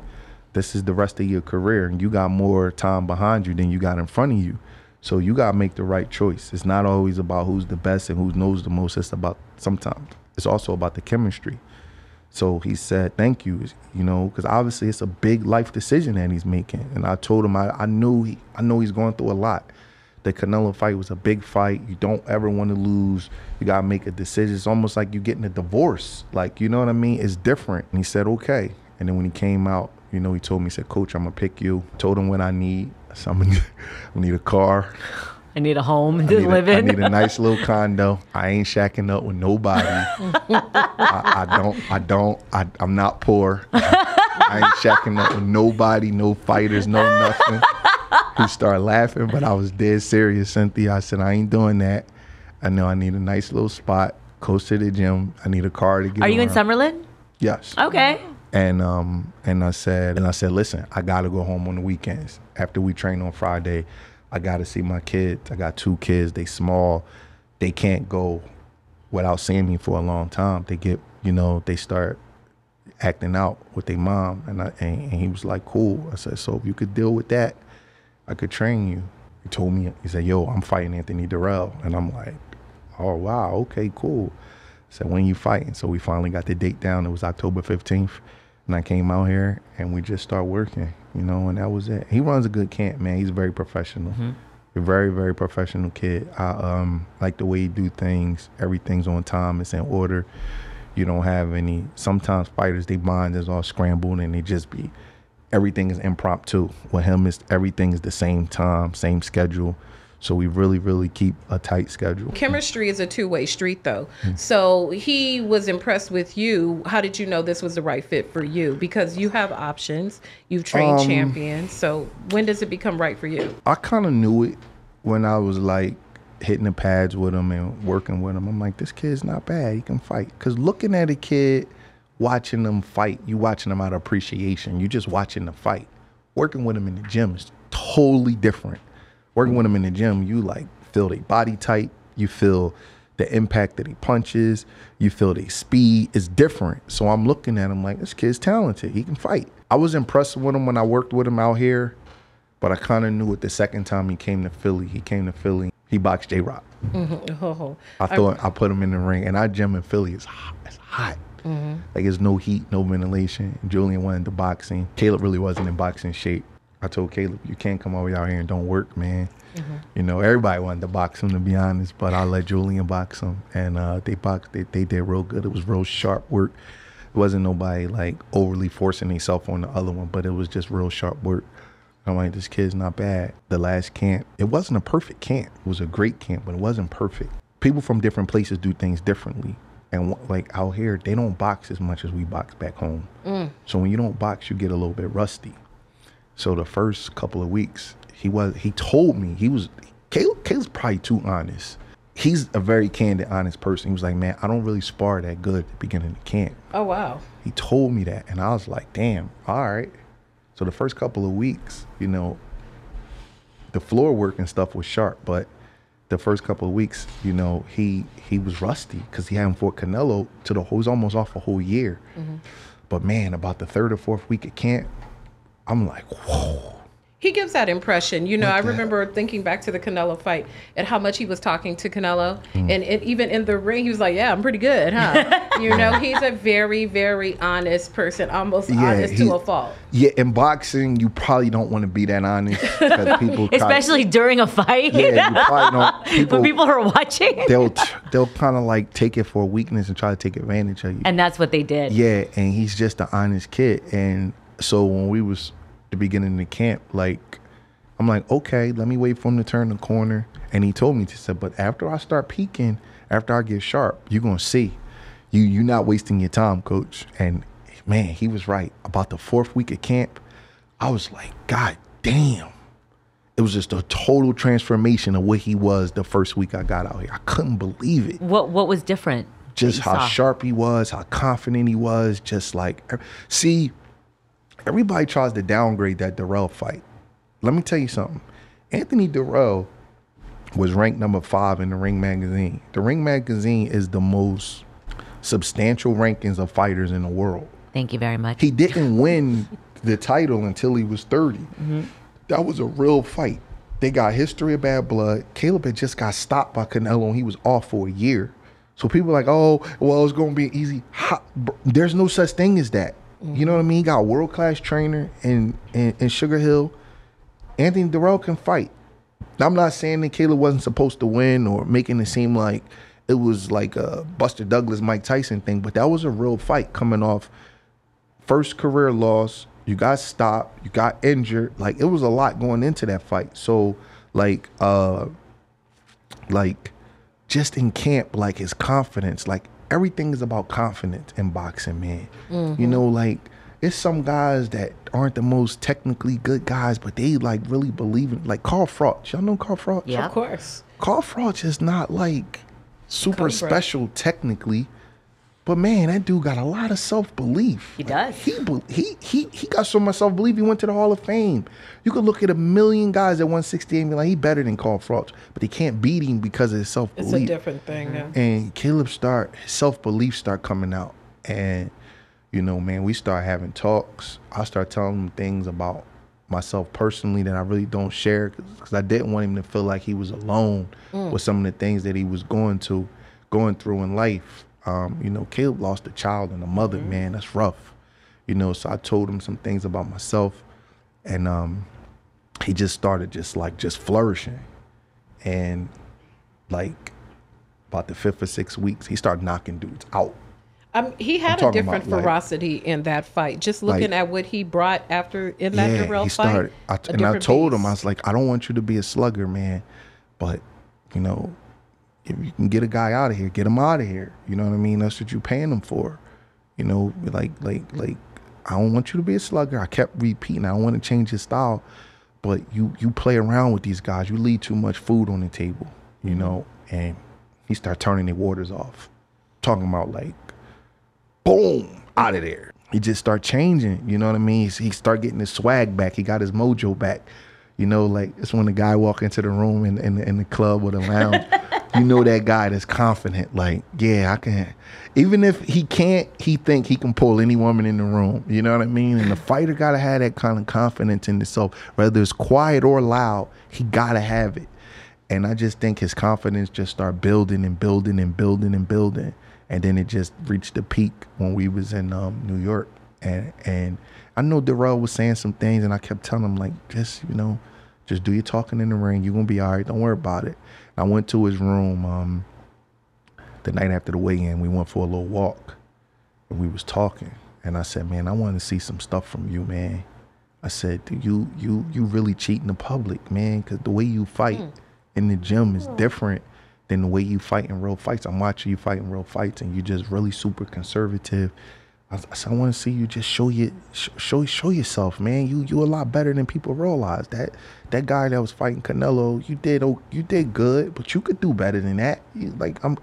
This is the rest of your career, and you got more time behind you than you got in front of you. So you got to make the right choice. It's not always about who's the best and who knows the most. It's about, sometimes, it's also about the chemistry. So he said, thank you, you know, because obviously it's a big life decision that he's making. And I told him, I know he's going through a lot. The Canelo fight was a big fight. You don't ever want to lose. You got to make a decision. It's almost like you're getting a divorce. Like, you know what I mean? It's different. And he said, okay. And then when he came out, you know, he told me, he said, Coach, I'm going to pick you. Told him what I need. So I need a car.
I need a home to live in.
I need a nice little condo. I ain't shacking up with nobody. I'm not poor. I ain't shacking up with nobody, no fighters, no nothing. He started laughing, but I was dead serious, Cynthia. I said, I ain't doing that. I know I need a nice little spot close to the gym. I need a car to get
Are you
around.
in Summerlin?
Yes.
Okay.
And I said, listen, I gotta go home on the weekends. After we train on Friday, I gotta see my kids. I got 2 kids. They small. They can't go without seeing me for a long time. They get, you know, they start acting out with their mom. And he was like, cool. I said, so if you could deal with that, I could train you. He told me, he said, yo, I'm fighting Anthony Durrell. And I'm like, oh, wow, okay, cool. I said, when you fighting? So we finally got the date down. It was October 15th. And I came out here and we just started working, you know, and that was it. He runs a good camp, man. He's very professional. A very, very professional kid. I like the way he do things. Everything's on time. It's in order. You don't have any, sometimes fighters, their mind is all scrambled and they just be, everything is impromptu. With him, everything is the same time, same schedule. So we really, really keep a tight schedule.
Chemistry is a two-way street, though. So he was impressed with you. How did you know this was the right fit for you? Because you have options. You've trained champions. So when does it become right for you?
I kind of knew it when I was like hitting the pads with him and working with him. I'm like, this kid's not bad. He can fight. Because looking at a kid, watching them fight, you watching them out of appreciation. You just watching the fight. Working with him in the gym is totally different. Working with him in the gym, you like feel their body type, you feel the impact that he punches, you feel their speed. It's different. So I'm looking at him like, this kid's talented. He can fight. I was impressed with him when I worked with him out here, but I kind of knew it the second time he came to Philly. He boxed J-Rock. I thought I put him in the ring, and our gym in Philly is hot. It's hot. Like there's no heat, no ventilation. Julian went into boxing. Caleb really wasn't in boxing shape. I told Caleb, you can't come over out here and don't work, man. You know, everybody wanted to box him, to be honest, but I let Julian box him. And they boxed, they did real good. It was real sharp work. It wasn't nobody like overly forcing themselves on the other one, but it was just real sharp work. I'm like, this kid's not bad. The last camp, it wasn't a perfect camp. It was a great camp, but it wasn't perfect. People from different places do things differently. And like out here, they don't box as much as we box back home. So when you don't box, you get a little bit rusty. So the first couple of weeks, he told me, Caleb's probably too honest. He's a very candid, honest person. He was like, man, I don't really spar that good at the beginning of camp.
Oh, wow.
He told me that. And I was like, damn, all right. So the first couple of weeks, you know, the floor work and stuff was sharp, but the first couple of weeks, you know, he was rusty because he hadn't fought Canelo he was almost off a whole year. But man, about the third or fourth week at camp, I'm like, whoa.
He gives that impression. You know, I remember thinking back to the Canelo fight and how much he was talking to Canelo. And even in the ring, he was like, yeah, I'm pretty good, huh? You know, he's a very, very honest person, almost honest to a fault.
Yeah, in boxing, you probably don't want to be that honest. People
especially during a fight.
Yeah, you probably don't.
When people are watching.
They'll kind of like take it for a weakness and try to take advantage of you.
And that's what they did.
Yeah, and he's just an honest kid. And so when we was the beginning of the camp, like, I'm like, okay, let me wait for him to turn the corner. And he told me to say, but after I start peaking, after I get sharp, you're gonna see. You're not wasting your time, coach. And man, he was right. About the fourth week of camp, I was like, God damn. It was just a total transformation of what he was the first week I got out here. I couldn't believe it.
What was different?
Just how sharp he was, how confident he was, just like, see, everybody tries to downgrade that Durrell fight. Let me tell you something. Anthony Durrell was ranked number 5 in the Ring Magazine. The Ring Magazine is the most substantial rankings of fighters in the world.
Thank you very much.
He didn't win the title until he was 30. That was a real fight. They got history of bad blood. Caleb had just got stopped by Canelo and he was off for a year. So people are like, oh, well, it's going to be easy. There's no such thing as that. You know what I mean? He got a world-class trainer in Sugar Hill. Anthony Durrell can fight. I'm not saying that Caleb wasn't supposed to win or making it seem like it was like a Buster Douglas, Mike Tyson thing, but that was a real fight coming off first career loss. You got stopped. You got injured. Like, it was a lot going into that fight. So, like just in camp, like his confidence, like everything is about confidence in boxing, man. You know, like it's some guys that aren't the most technically good guys, but they like really believe in, like Carl Froch. Y'all know Carl Froch?
Yeah, of course. Carl
Froch is not like super special technically, but man, that dude got a lot of self-belief.
He does.
He got so much self-belief, he went to the Hall of Fame. You could look at a million guys at 168 and be like, he better than Carl Froch, but they can't beat him because of his self-belief.
It's a different thing, yeah.
And Caleb his self-belief start coming out. And, you know, man, we start having talks. I start telling him things about myself personally that I really don't share because I didn't want him to feel like he was alone with some of the things that he was going through in life. You know, Caleb lost a child and a mother, man. That's rough. You know, so I told him some things about myself, and he just started just flourishing. And like about the 5th or 6th weeks, he started knocking dudes out.
He had a different ferocity in that fight. Just looking at what he brought after in that Darrell fight.
And I told him, I was like, I don't want you to be a slugger, man. But, you know, if you can get a guy out of here, get him out of here. You know what I mean? That's what you're paying him for. You know, like I don't want you to be a slugger. I kept repeating, I don't want to change his style. But you play around with these guys. You leave too much food on the table, you know? And he started turning the waters off. Talking about like, boom, out of there. He just started changing, you know what I mean? He started getting his swag back. He got his mojo back. You know, like it's when the guy walk into the room in the club or the lounge, you know that guy that's confident, like, yeah, I can. Even if he can't, he think he can pull any woman in the room, you know what I mean? And the fighter got to have that kind of confidence in himself. Whether it's quiet or loud, he got to have it. And I just think his confidence just started building and building and building and building. And then it just reached the peak when we was in New York. And I know Darrell was saying some things, and I kept telling him, like, just, you know, just do your talking in the ring. You're going to be all right. Don't worry about it. I went to his room the night after the weigh-in. We went for a little walk, and we was talking. And I said, man, I want to see some stuff from you, man. I said, you really cheating the public, man, because the way you fight in the gym is different than the way you fight in real fights. I'm watching you fight in real fights, and you're just really super conservative. I said, I want to see you just show yourself, man. You a lot better than people realize. That guy that was fighting Canelo, you did good, but you could do better than that.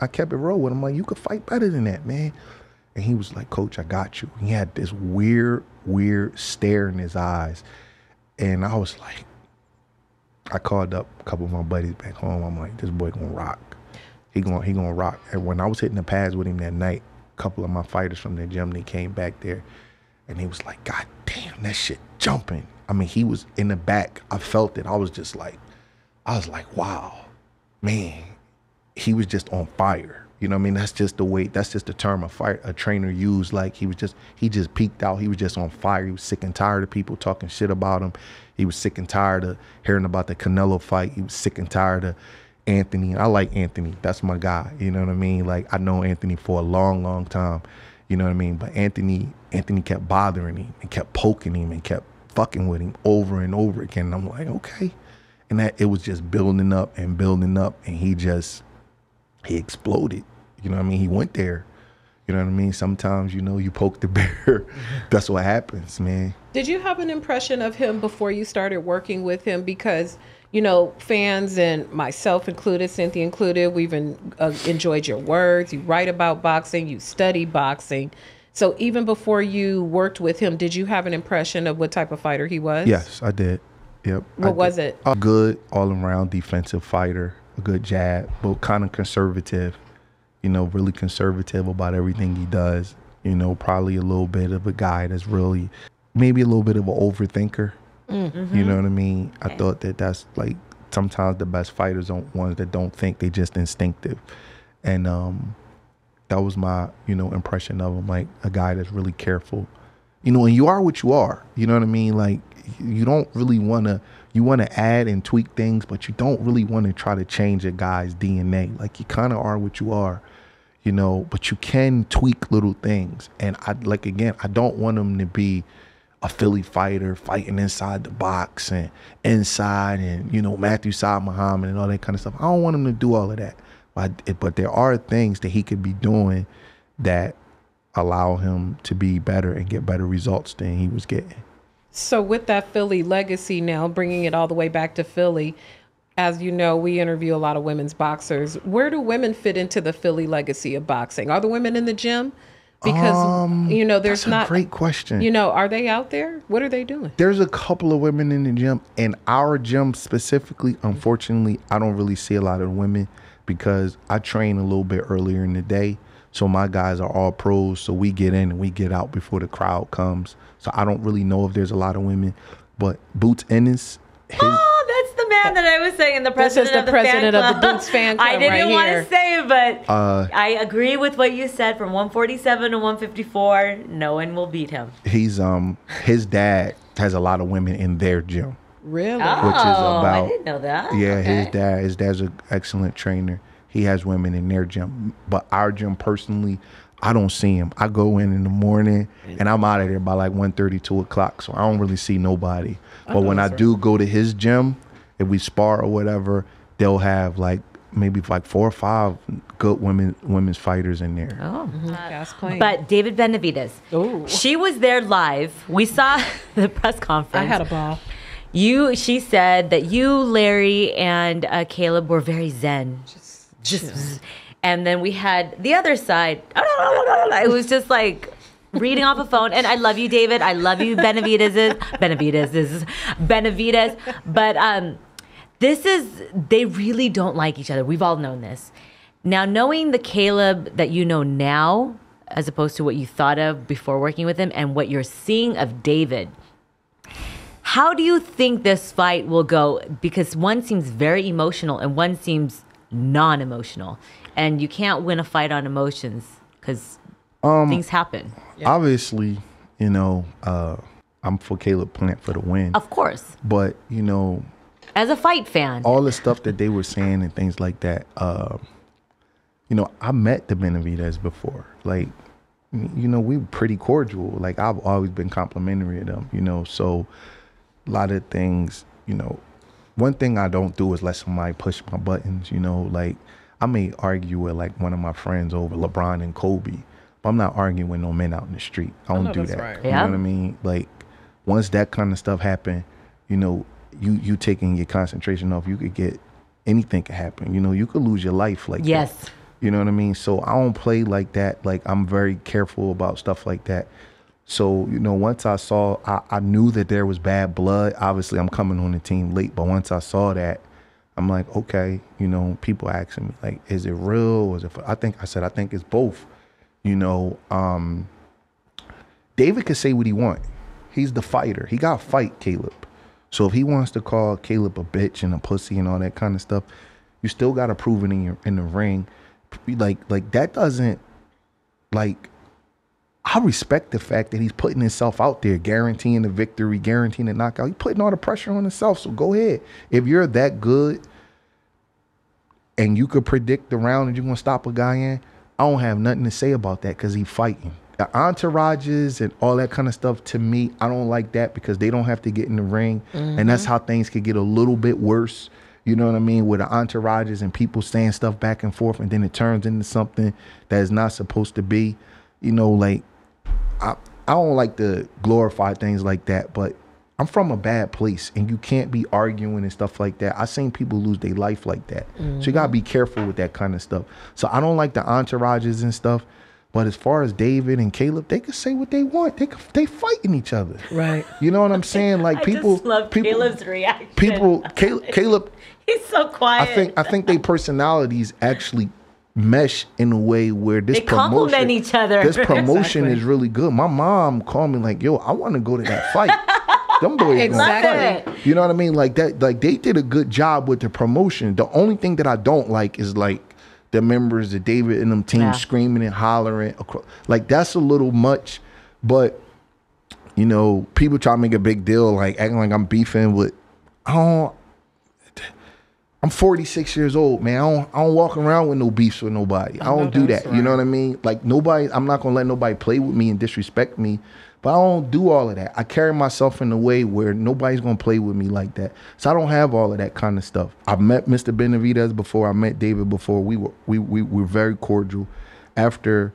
I kept it real with him. Like, you could fight better than that, man. And he was like, Coach, I got you. He had this weird stare in his eyes, and I was like, I called up a couple of my buddies back home. I'm like, this boy gonna rock. He gonna rock. And when I was hitting the pads with him that night, a couple of my fighters from the gym, they came back there, and he was like, God damn, that shit jumping. I mean, he was in the back. I felt it. I was like, wow, man, he was just on fire. You know what I mean? That's just the term a trainer used. Like, he just peaked out. He was just on fire. He was sick and tired of people talking shit about him. He was sick and tired of hearing about the Canelo fight. He was sick and tired of Anthony. I like Anthony. That's my guy. You know what I mean? Like, I know Anthony for a long, long time. You know what I mean? But Anthony kept bothering him and kept poking him and kept fucking with him over and over again. And I'm like, okay. And that it was just building up, and he exploded. You know what I mean? He went there. You know what I mean? Sometimes, you know, you poke the bear. That's what happens, man.
Did you have an impression of him before you started working with him? Because, you know, fans, and myself included, Cynthia included, we've enjoyed your words. You write about boxing. You study boxing. So even before you worked with him, did you have an impression of what type of fighter he was?
Yes, I did. Yep.
What was it?
A good all-around defensive fighter, a good jab, but kind of conservative. You know, really conservative about everything he does. You know, probably a little bit of a guy that's really, maybe a little bit of an overthinker. Mm-hmm. You know what I mean? I thought that's like, sometimes the best fighters aren't ones that don't think, they just instinctive. And that was my, you know, impression of him, like a guy that's really careful. You know, and you are what you are. You know what I mean? Like, you don't really you want to add and tweak things, but you don't really want to try to change a guy's DNA. Like, you kind of are what you are. You know, but you can tweak little things. And I don't want him to be a Philly fighter fighting inside the box and inside and, you know, Matthew Saad Muhammad and all that kind of stuff. I don't want him to do all of that. But there are things that he could be doing that allow him to be better and get better results than he was getting.
So with that Philly legacy now, bringing it all the way back to Philly, as you know, we interview a lot of women's boxers. Where do women fit into the Philly legacy of boxing? Are the women in the gym? Because, you know, there's
that's a great question.
You know, are they out there? What are they doing?
There's a couple of women in the gym. In our gym specifically, unfortunately, I don't really see a lot of women because I train a little bit earlier in the day. So my guys are all pros. So we get in and we get out before the crowd comes. So I don't really know if there's a lot of women, but Boots Ennis,
that's the man that I was saying, the president
This is the president of the Boots fan club.
I didn't want to say it, but I agree with what you said. From 147 to 154, no one will beat him.
He's his dad has a lot of women in their gym.
Really?
Oh,
Which is about,
I didn't know that.
Yeah,
Okay.
his dad's an excellent trainer. He has women in their gym, but our gym personally, I don't see him. I go in the morning and I'm out of there by like 1:30, 2 o'clock. So I don't really see nobody. But when I do go to his gym, if we spar or whatever, they'll have like maybe like 4 or 5 good women's fighters in there.
Oh.
That's clean.
But David Benavidez, she was there live. We saw the press conference.
I had a ball.
She said that you, Larry, and Caleb were very zen. Just and then we had the other side. It was just like reading off a phone. And I love you, David. I love you, Benavidez. But they really don't like each other. We've all known this. Now, knowing the Caleb that you know now, as opposed to what you thought of before working with him, and what you're seeing of David, how do you think this fight will go? Because one seems very emotional and one seems non-emotional. And you can't win a fight on emotions because things happen.
Obviously, I'm for Caleb Plant for the win.
Of course.
But,
as a fight fan.
all the stuff that they were saying and things like that, I met the Benavidez before. Like, we were pretty cordial. Like, I've always been complimentary of them, so a lot of things, one thing I don't do is let somebody push my buttons, like I may argue with like one of my friends over LeBron and Kobe, but I'm not arguing with no men out in the street. I don't do that.
Right.
You know what I mean? Like once that kind of stuff happen, you taking your concentration off, you could get anything could happen. You could lose your life like
yes.
that. You know what I mean? So I don't play like that. Like I'm very careful about stuff like that. So, once I knew that there was bad blood. Obviously, I'm coming on the team late, but once I saw that, I'm like, okay, people asking me, like, is it real? Or is it I think it's both. David could say what he want. He's the fighter. He got to fight Caleb. So if he wants to call Caleb a bitch and a pussy and all that kind of stuff, you still got to prove it in the ring. Like that doesn't, like, I respect the fact that he's putting himself out there, guaranteeing the victory, guaranteeing the knockout. He's putting all the pressure on himself, so go ahead. If you're that good and you could predict the round and you're going to stop a guy in, I don't have nothing to say about that because he's fighting. The entourages and all that kind of stuff, to me, I don't like that because they don't have to get in the ring. Mm-hmm. And that's how things could get a little bit worse. You know what I mean? With the entourages and people saying stuff back and forth and then it turns into something that is not supposed to be. Like, I don't like to glorify things like that, but I'm from a bad place and you can't be arguing and stuff like that. I've seen people lose their life like that. Mm-hmm. So you got to be careful with that kind of stuff. So I don't like the entourages and stuff, but as far as David and Caleb, they can say what they want. They fighting each other.
Right.
You know what I'm saying? Like
I just love Caleb's reaction.
Caleb,
he's so quiet.
I think their personalities actually mesh in a way where
they complement each other.
This promotion is really good. My mom called me like, yo, I want to go to that fight. Them boys
exactly.
You know what I mean? Like that, like they did a good job with the promotion. The only thing that I don't like is like the members of David and them teams screaming and hollering. Like that's a little much, but people try to make a big deal, like acting like I'm beefing with, I'm 46 years old, man. I don't walk around with no beefs with nobody. I don't do that. Right. You know what I mean? Like nobody, I'm not gonna let nobody play with me and disrespect me, but I don't do all of that. I carry myself in a way where nobody's gonna play with me like that. So I don't have all of that kind of stuff. I've met Mr. Benavidez before. I met David before. We were very cordial. After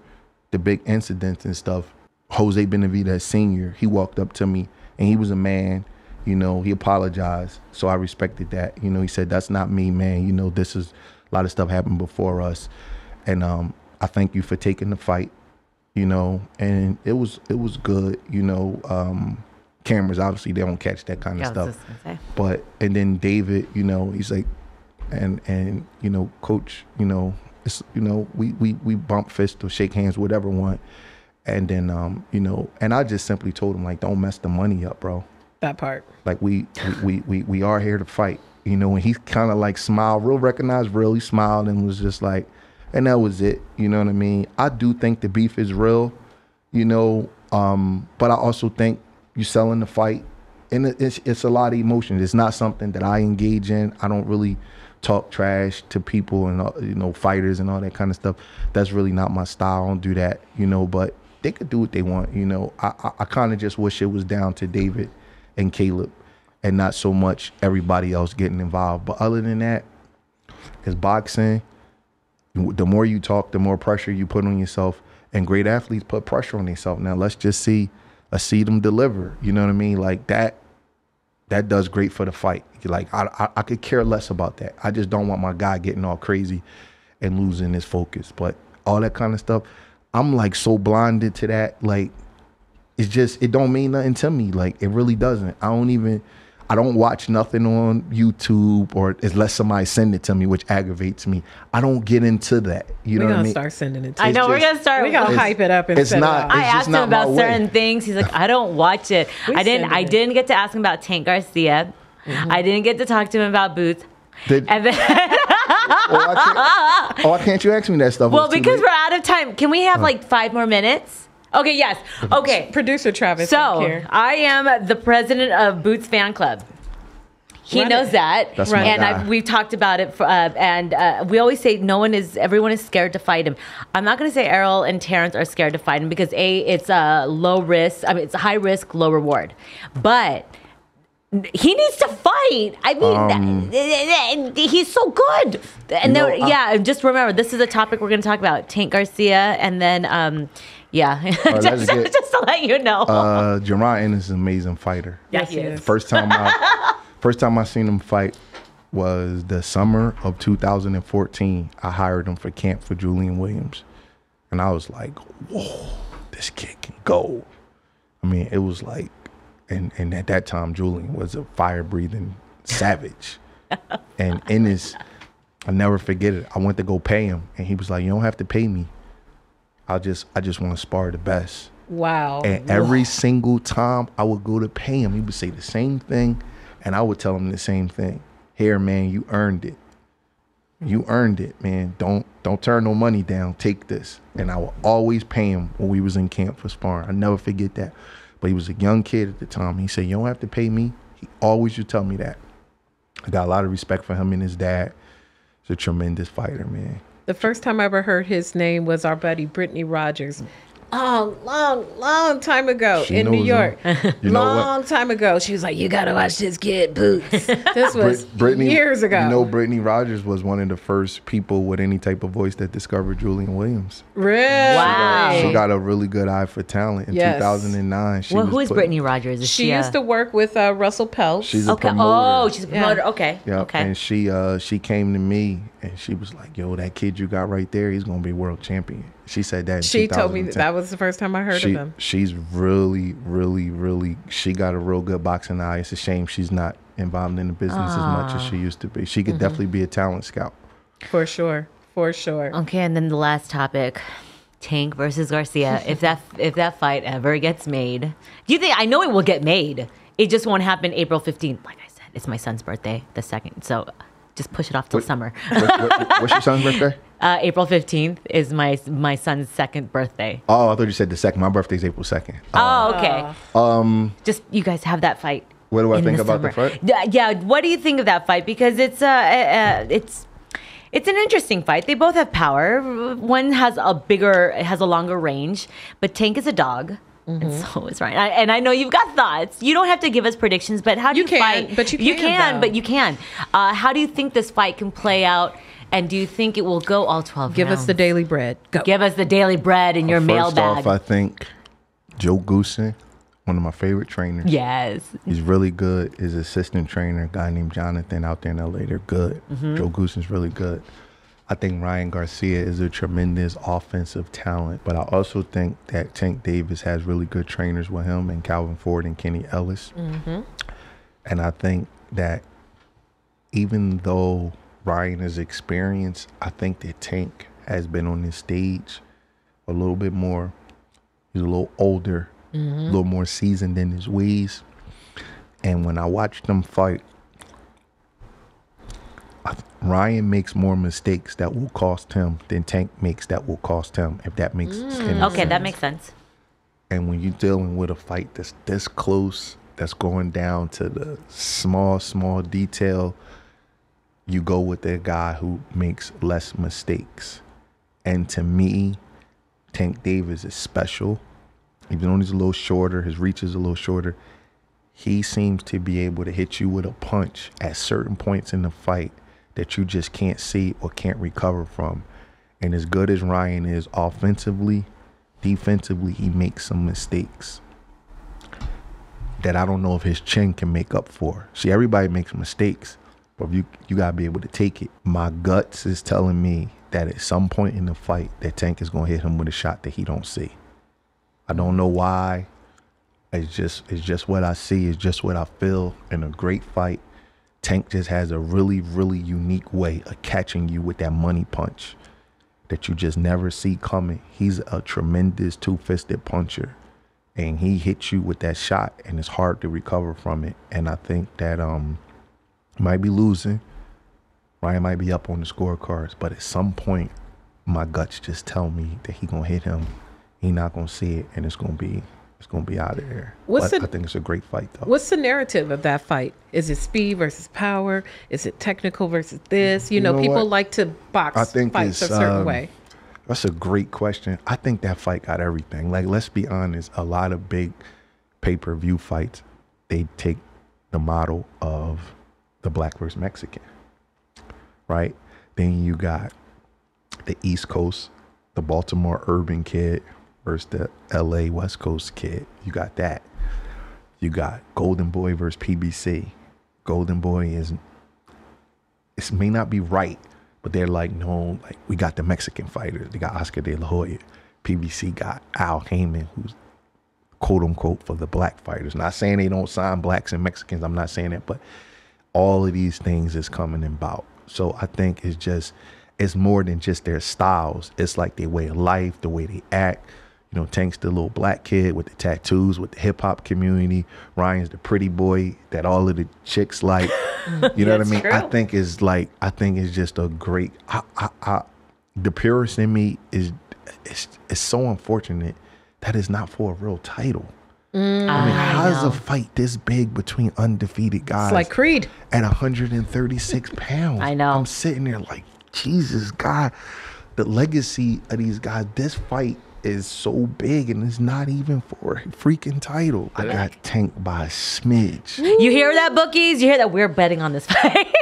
the big incidents and stuff, Jose Benavidez Sr., he walked up to me and he was a man. He apologized. So I respected that. He said, that's not me, man. This is a lot of stuff happened before us. And I thank you for taking the fight, and it was good. Cameras, obviously, they don't catch that kind of stuff. But, and then David, he's like, and Coach, it's, you know, we bump fists or shake hands, whatever one. And then, you know, and I just simply told him, like, don't mess the money up, bro.
That part.
Like, we are here to fight, you know. And he kind of like smiled, real recognized, real. He smiled and was just like, and that was it. You know what I mean? I do think the beef is real, you know, but I also think you selling the fight, and it's a lot of emotions. It's not something that I engage in. I don't really talk trash to people and, you know, fighters and all that kind of stuff. That's really not my style. I don't do that, you know, but they could do what they want, you know. I kind of just wish it was down to David and Caleb and not so much everybody else getting involved. But other than that, it's boxing. The more you talk, the more pressure you put on yourself, and great athletes put pressure on themselves. Now let's just see them deliver. You know what I mean? Like that does great for the fight. Like I could care less about that. I just don't want my guy getting all crazy and losing his focus. But all that kind of stuff, I'm like so blinded to that. Like it don't mean nothing to me. Like it really doesn't. I don't watch nothing on YouTube or unless somebody send it to me, which aggravates me. I don't get into that. You know what I mean?
We're going to start sending it to
I know, we're going to start.
We're going to hype it up and
it's not.
it
I asked him about certain things. He's like, I don't watch it. I didn't get to ask him about Tank Garcia. Mm-hmm. I didn't get to talk to him about Boots.
Why can't you ask me that stuff?
Well, because we're out of time. Can we have like 5 more minutes? Okay, yes. Okay.
Producer Travis.
So, I am the president of Boots Fan Club. He knows that.
That's my guy.
And we've talked about it. And we always say everyone is scared to fight him. I'm not going to say Errol and Terrence are scared to fight him because it's a low risk. I mean, it's a high risk, low reward. But he needs to fight. I mean, he's so good. And just remember, this is a topic we're going to talk about. Tank Garcia, and then, just to let you know.
Gervonta is an amazing fighter.
Yeah, he is.
First time I seen him fight was the summer of 2014. I hired him for camp for Julian Williams. And I was like, whoa, this kid can go. I mean, it was like, and at that time, Julian was a fire-breathing savage. And I'll never forget it. I went to go pay him, and he was like, you don't have to pay me. I just want to spar the best.
Wow.
And every single time I would go to pay him, he would say the same thing, and I would tell him the same thing. Here, man, you earned it. You earned it, man. Don't turn no money down. Take this. And I would always pay him when we was in camp for sparring. I never forget that. But he was a young kid at the time. He said, you don't have to pay me. He always would tell me that. I got a lot of respect for him and his dad. He's a tremendous fighter, man.
The first time I ever heard his name was our buddy Brittany Rogers. Long time ago in New York. Long time ago. She was like, you got to watch this kid, Boots. This was years ago.
You know, Brittany Rogers was one of the first people with any type of voice that discovered Julian Williams.
Really?
Wow.
She got a really good eye for talent in 2009.
Who is Brittany Rogers?
She used to work with Russell Peltz.
She's a promoter.
Oh, she's a promoter. Yeah. Okay.
Yeah.
Okay.
And she came to me and she was like, yo, that kid you got right there, he's going to be world champion. She said that in
She told me that was the first time I heard of him.
She's really, really, really, she got a real good boxing eye. It's a shame she's not involved in the business as much as she used to be. She could definitely be a talent scout.
For sure. For sure.
Okay, and then the last topic, Tank versus Garcia. if that fight ever gets made, do you think, I know it will get made. It just won't happen April 15th. Like I said, it's my son's birthday, the 2nd. So just push it off till summer.
What's your son's birthday?
April 15th is my son's 2nd birthday.
Oh, I thought you said the 2nd. My birthday's April 2nd.
Oh, okay. Just you guys have that fight.
What do I think about the fight?
Yeah, what do you think of that fight? Because it's an interesting fight. They both have power. One has a longer range, but Tank is a dog. Mm-hmm. And so is Ryan. And I know you've got thoughts. You don't have to give us predictions, but how do you fight?
But you
can. How do you think this fight can play out? And do you think it will go all 12
Give
rounds?
us the daily bread. Go.
Give us the daily bread in your mailbag.
First off, I think Joe Goosen, one of my favorite trainers.
Yes.
He's really good. His assistant trainer, a guy named Jonathan out there in LA, they're good. Mm-hmm. Joe Goosen's really good. I think Ryan Garcia is a tremendous offensive talent, but I also think that Tank Davis has really good trainers with him and Calvin Ford and Kenny Ellis. Mm-hmm. And I think that even though Ryan is experienced, I think that Tank has been on this stage a little bit more. He's a little older, a little more seasoned in his ways. And when I watched them fight, Ryan makes more mistakes that will cost him than Tank makes that will cost him, if that makes any sense.
Okay, that makes sense.
And when you're dealing with a fight that's this close, that's going down to the small detail, you go with the guy who makes less mistakes. And to me, Tank Davis is special. Even though he's a little shorter, his reach is a little shorter, he seems to be able to hit you with a punch at certain points in the fight that you just can't see or can't recover from. And as good as Ryan is offensively, defensively, he makes some mistakes that I don't know if his chin can make up for. See, everybody makes mistakes, but you gotta be able to take it. My guts is telling me that at some point in the fight, that Tank is gonna hit him with a shot that he don't see. I don't know why. It's just what I see. It's just what I feel. In a great fight, Tank just has a really, really unique way of catching you with that money punch that you just never see coming. He's a tremendous two-fisted puncher, and he hits you with that shot, and it's hard to recover from it. And I think that might be losing. Ryan might be up on the scorecards, but at some point, my guts just tell me that he gonna hit him. He not gonna see it, and it's gonna be out of there. I think it's a great fight, though.
What's the narrative of that fight? Is it speed versus power? Is it technical versus this? You know people what? Like to box fights a certain way.
That's a great question. I think that fight got everything. Like, let's be honest, a lot of big pay-per-view fights, they take the model of the black versus Mexican, right? Then you got the East Coast, the Baltimore urban kid versus the LA West Coast kid. You got that. You got Golden Boy versus PBC. Golden Boy it may not be right, but they're like, no, like, we got the Mexican fighters. They got Oscar De La Hoya. PBC got Al Heyman, who's quote unquote for the black fighters. Not saying they don't sign blacks and Mexicans. I'm not saying that, but all of these things is coming about. So I think it's more than just their styles. It's like their way of life, the way they act. You know, Tank's the little black kid with the tattoos, with the hip hop community. Ryan's the pretty boy that all of the chicks like. You know what I mean? True. I think it's just a great. The purist in me is so unfortunate that it's not for a real title. I mean, how is a fight this big between undefeated guys?
It's like Creed
at 136 pounds.
I know.
I'm sitting there like, Jesus, God, the legacy of these guys. This fight is so big, and it's not even for a freaking title. I got Tank by a smidge.
You hear that, bookies? You hear that? We're betting on this fight.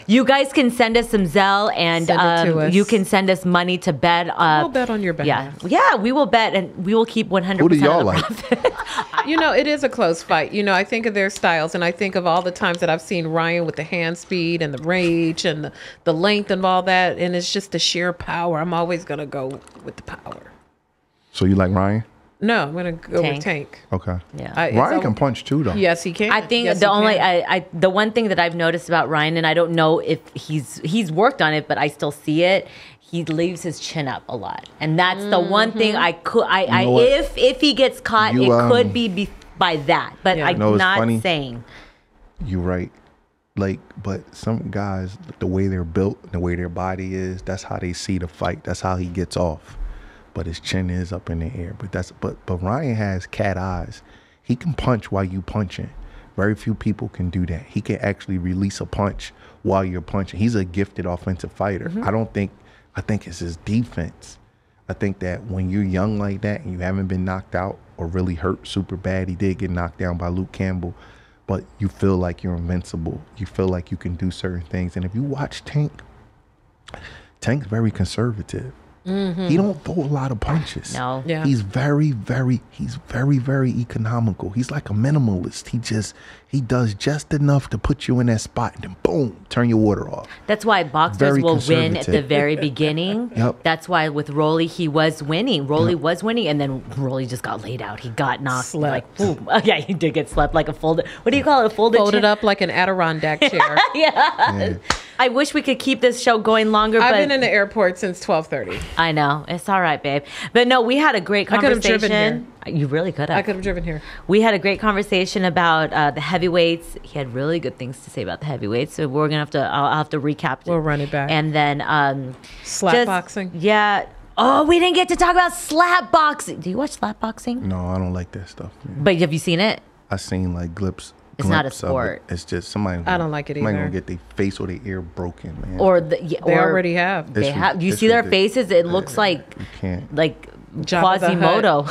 You guys can send us some Zelle, and you can send us money to bet.
We'll bet on your behalf.
Yeah, we will bet, and we will keep 100%
Who do y'all
of the profit.
You know, it is a close fight. You know, I think of their styles, and I think of all the times that I've seen Ryan with the hand speed and the rage and the length and all that, and it's just the sheer power. I'm always going to go with the power.
So you like Ryan?
No, I'm gonna go with Tank.
Okay.
Yeah.
Ryan can punch too, though.
Yes, he can.
I think the one thing that I've noticed about Ryan, and I don't know if he's worked on it, but I still see it. He leaves his chin up a lot, and that's the one thing if he gets caught, it could be by that. But I'm not saying.
You're right. Like, but some guys, the way they're built, the way their body is, that's how they see the fight. That's how he gets off. But his chin is up in the air. But Ryan has cat eyes. He can punch while you punching. Very few people can do that. He can actually release a punch while you're punching. He's a gifted offensive fighter. I think it's his defense. I think that when you're young like that and you haven't been knocked out or really hurt super bad, he did get knocked down by Luke Campbell, but you feel like you're invincible. You feel like you can do certain things. And if you watch Tank's very conservative. He don't throw a lot of punches.
No.
Yeah.
He's very, very economical. He's like a minimalist. He does just enough to put you in that spot, and then boom, turn your water off.
That's why boxers will win at the very beginning.
Yep.
That's why with Rolly, he was winning. Rolly was winning, and then Rolly just got laid out. He got knocked.
Slept.
Like, boom. Yeah, he did get slept like a folded. What do you call it?
Folded up like an Adirondack chair.
Yeah. I wish we could keep this show going longer.
I've
but
been in the airport since 12:30.
I know. It's all right, babe. But no, we had a great conversation.
I could have driven here.
You really could have.
I could have driven here.
We had a great conversation about the heavyweights. He had really good things to say about the heavyweights. So we're gonna I'll have to recap.
We'll run it back.
And then
slap boxing.
Yeah. Oh, we didn't get to talk about slap boxing. Do you watch slap boxing?
No, I don't like that stuff, man.
But have you seen it?
I seen like glimpses.
It's not a sport.
It's just somebody.
I don't like it
somebody
either.
gonna get their face or their ear broken, man.
Or
they already have.
They have. You see their faces? It looks like
you can't.
Like
Jabba the
Quasimodo.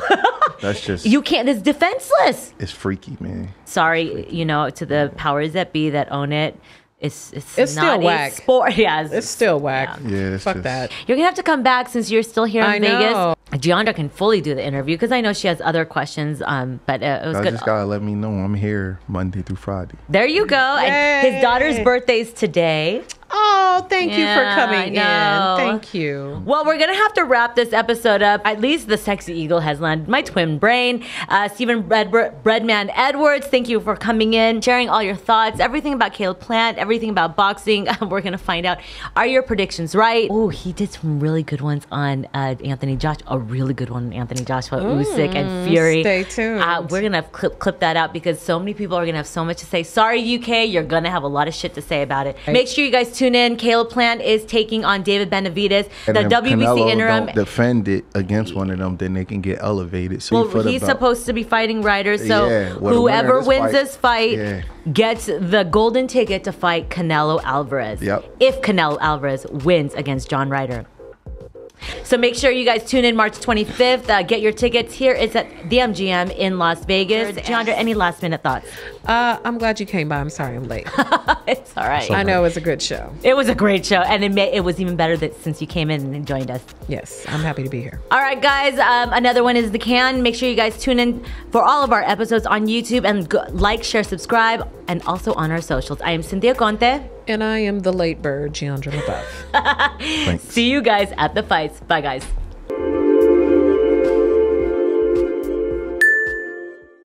That's just.
You can't. It's defenseless.
It's freaky, man.
Sorry, you know, to the powers that be that own it. It's
still
not
whack.
a sport. Yeah,
It's still whack.
Yeah,
Fuck that.
You're gonna have to come back since you're still here in
I
Vegas.
know.
Jeandra can fully do the interview because I know she has other questions. But it was
I
good.
just gotta let me know I'm here Monday through Friday.
There you go. And his daughter's birthday's today.
Oh, thank you for coming in.
know.
Thank you.
Well, we're gonna have to wrap this episode up. At least the sexy eagle has landed. My twin brain, Stephen Breadman Edwards. Thank you for coming in, sharing all your thoughts, everything about Caleb Plant, everything about boxing. We're gonna find out, are your predictions right? Oh, he did some really good ones on Anthony Joshua. A really good one on Anthony Joshua, Usyk and Fury.
Stay tuned.
We're gonna clip that out because so many people are gonna have so much to say. Sorry, UK, you're gonna have a lot of shit to say about it. Make sure you guys tune in. Caleb Plant is taking on David Benavidez,
And
the
if
WBC
Canelo
interim.
don't defend it against one of them, then they can get elevated. So
Well, he's supposed to be fighting Ryder, so
Yeah, well, the winner
whoever
of this
wins
fight-
this fight
Yeah.
gets the golden ticket to fight Canelo Alvarez.
Yep.
If Canelo Alvarez wins against John Ryder. So make sure you guys tune in March 25th. Get your tickets here. It's at the MGM in Las Vegas. Jeandra, any last minute thoughts?
I'm glad you came by. I'm sorry I'm late.
It's all right.
I know it was a good show.
It was a great show, and it was even better that since you came in and joined us.
Yes, I'm happy to be here.
All right, guys. Another one is The Can. Make sure you guys tune in for all of our episodes on YouTube and like, share, subscribe, and also on our socials. I am Cynthia Conte.
And I am the late bird, Jeandra LeBeauf.
Thanks.
See you guys at the fights. Bye, guys.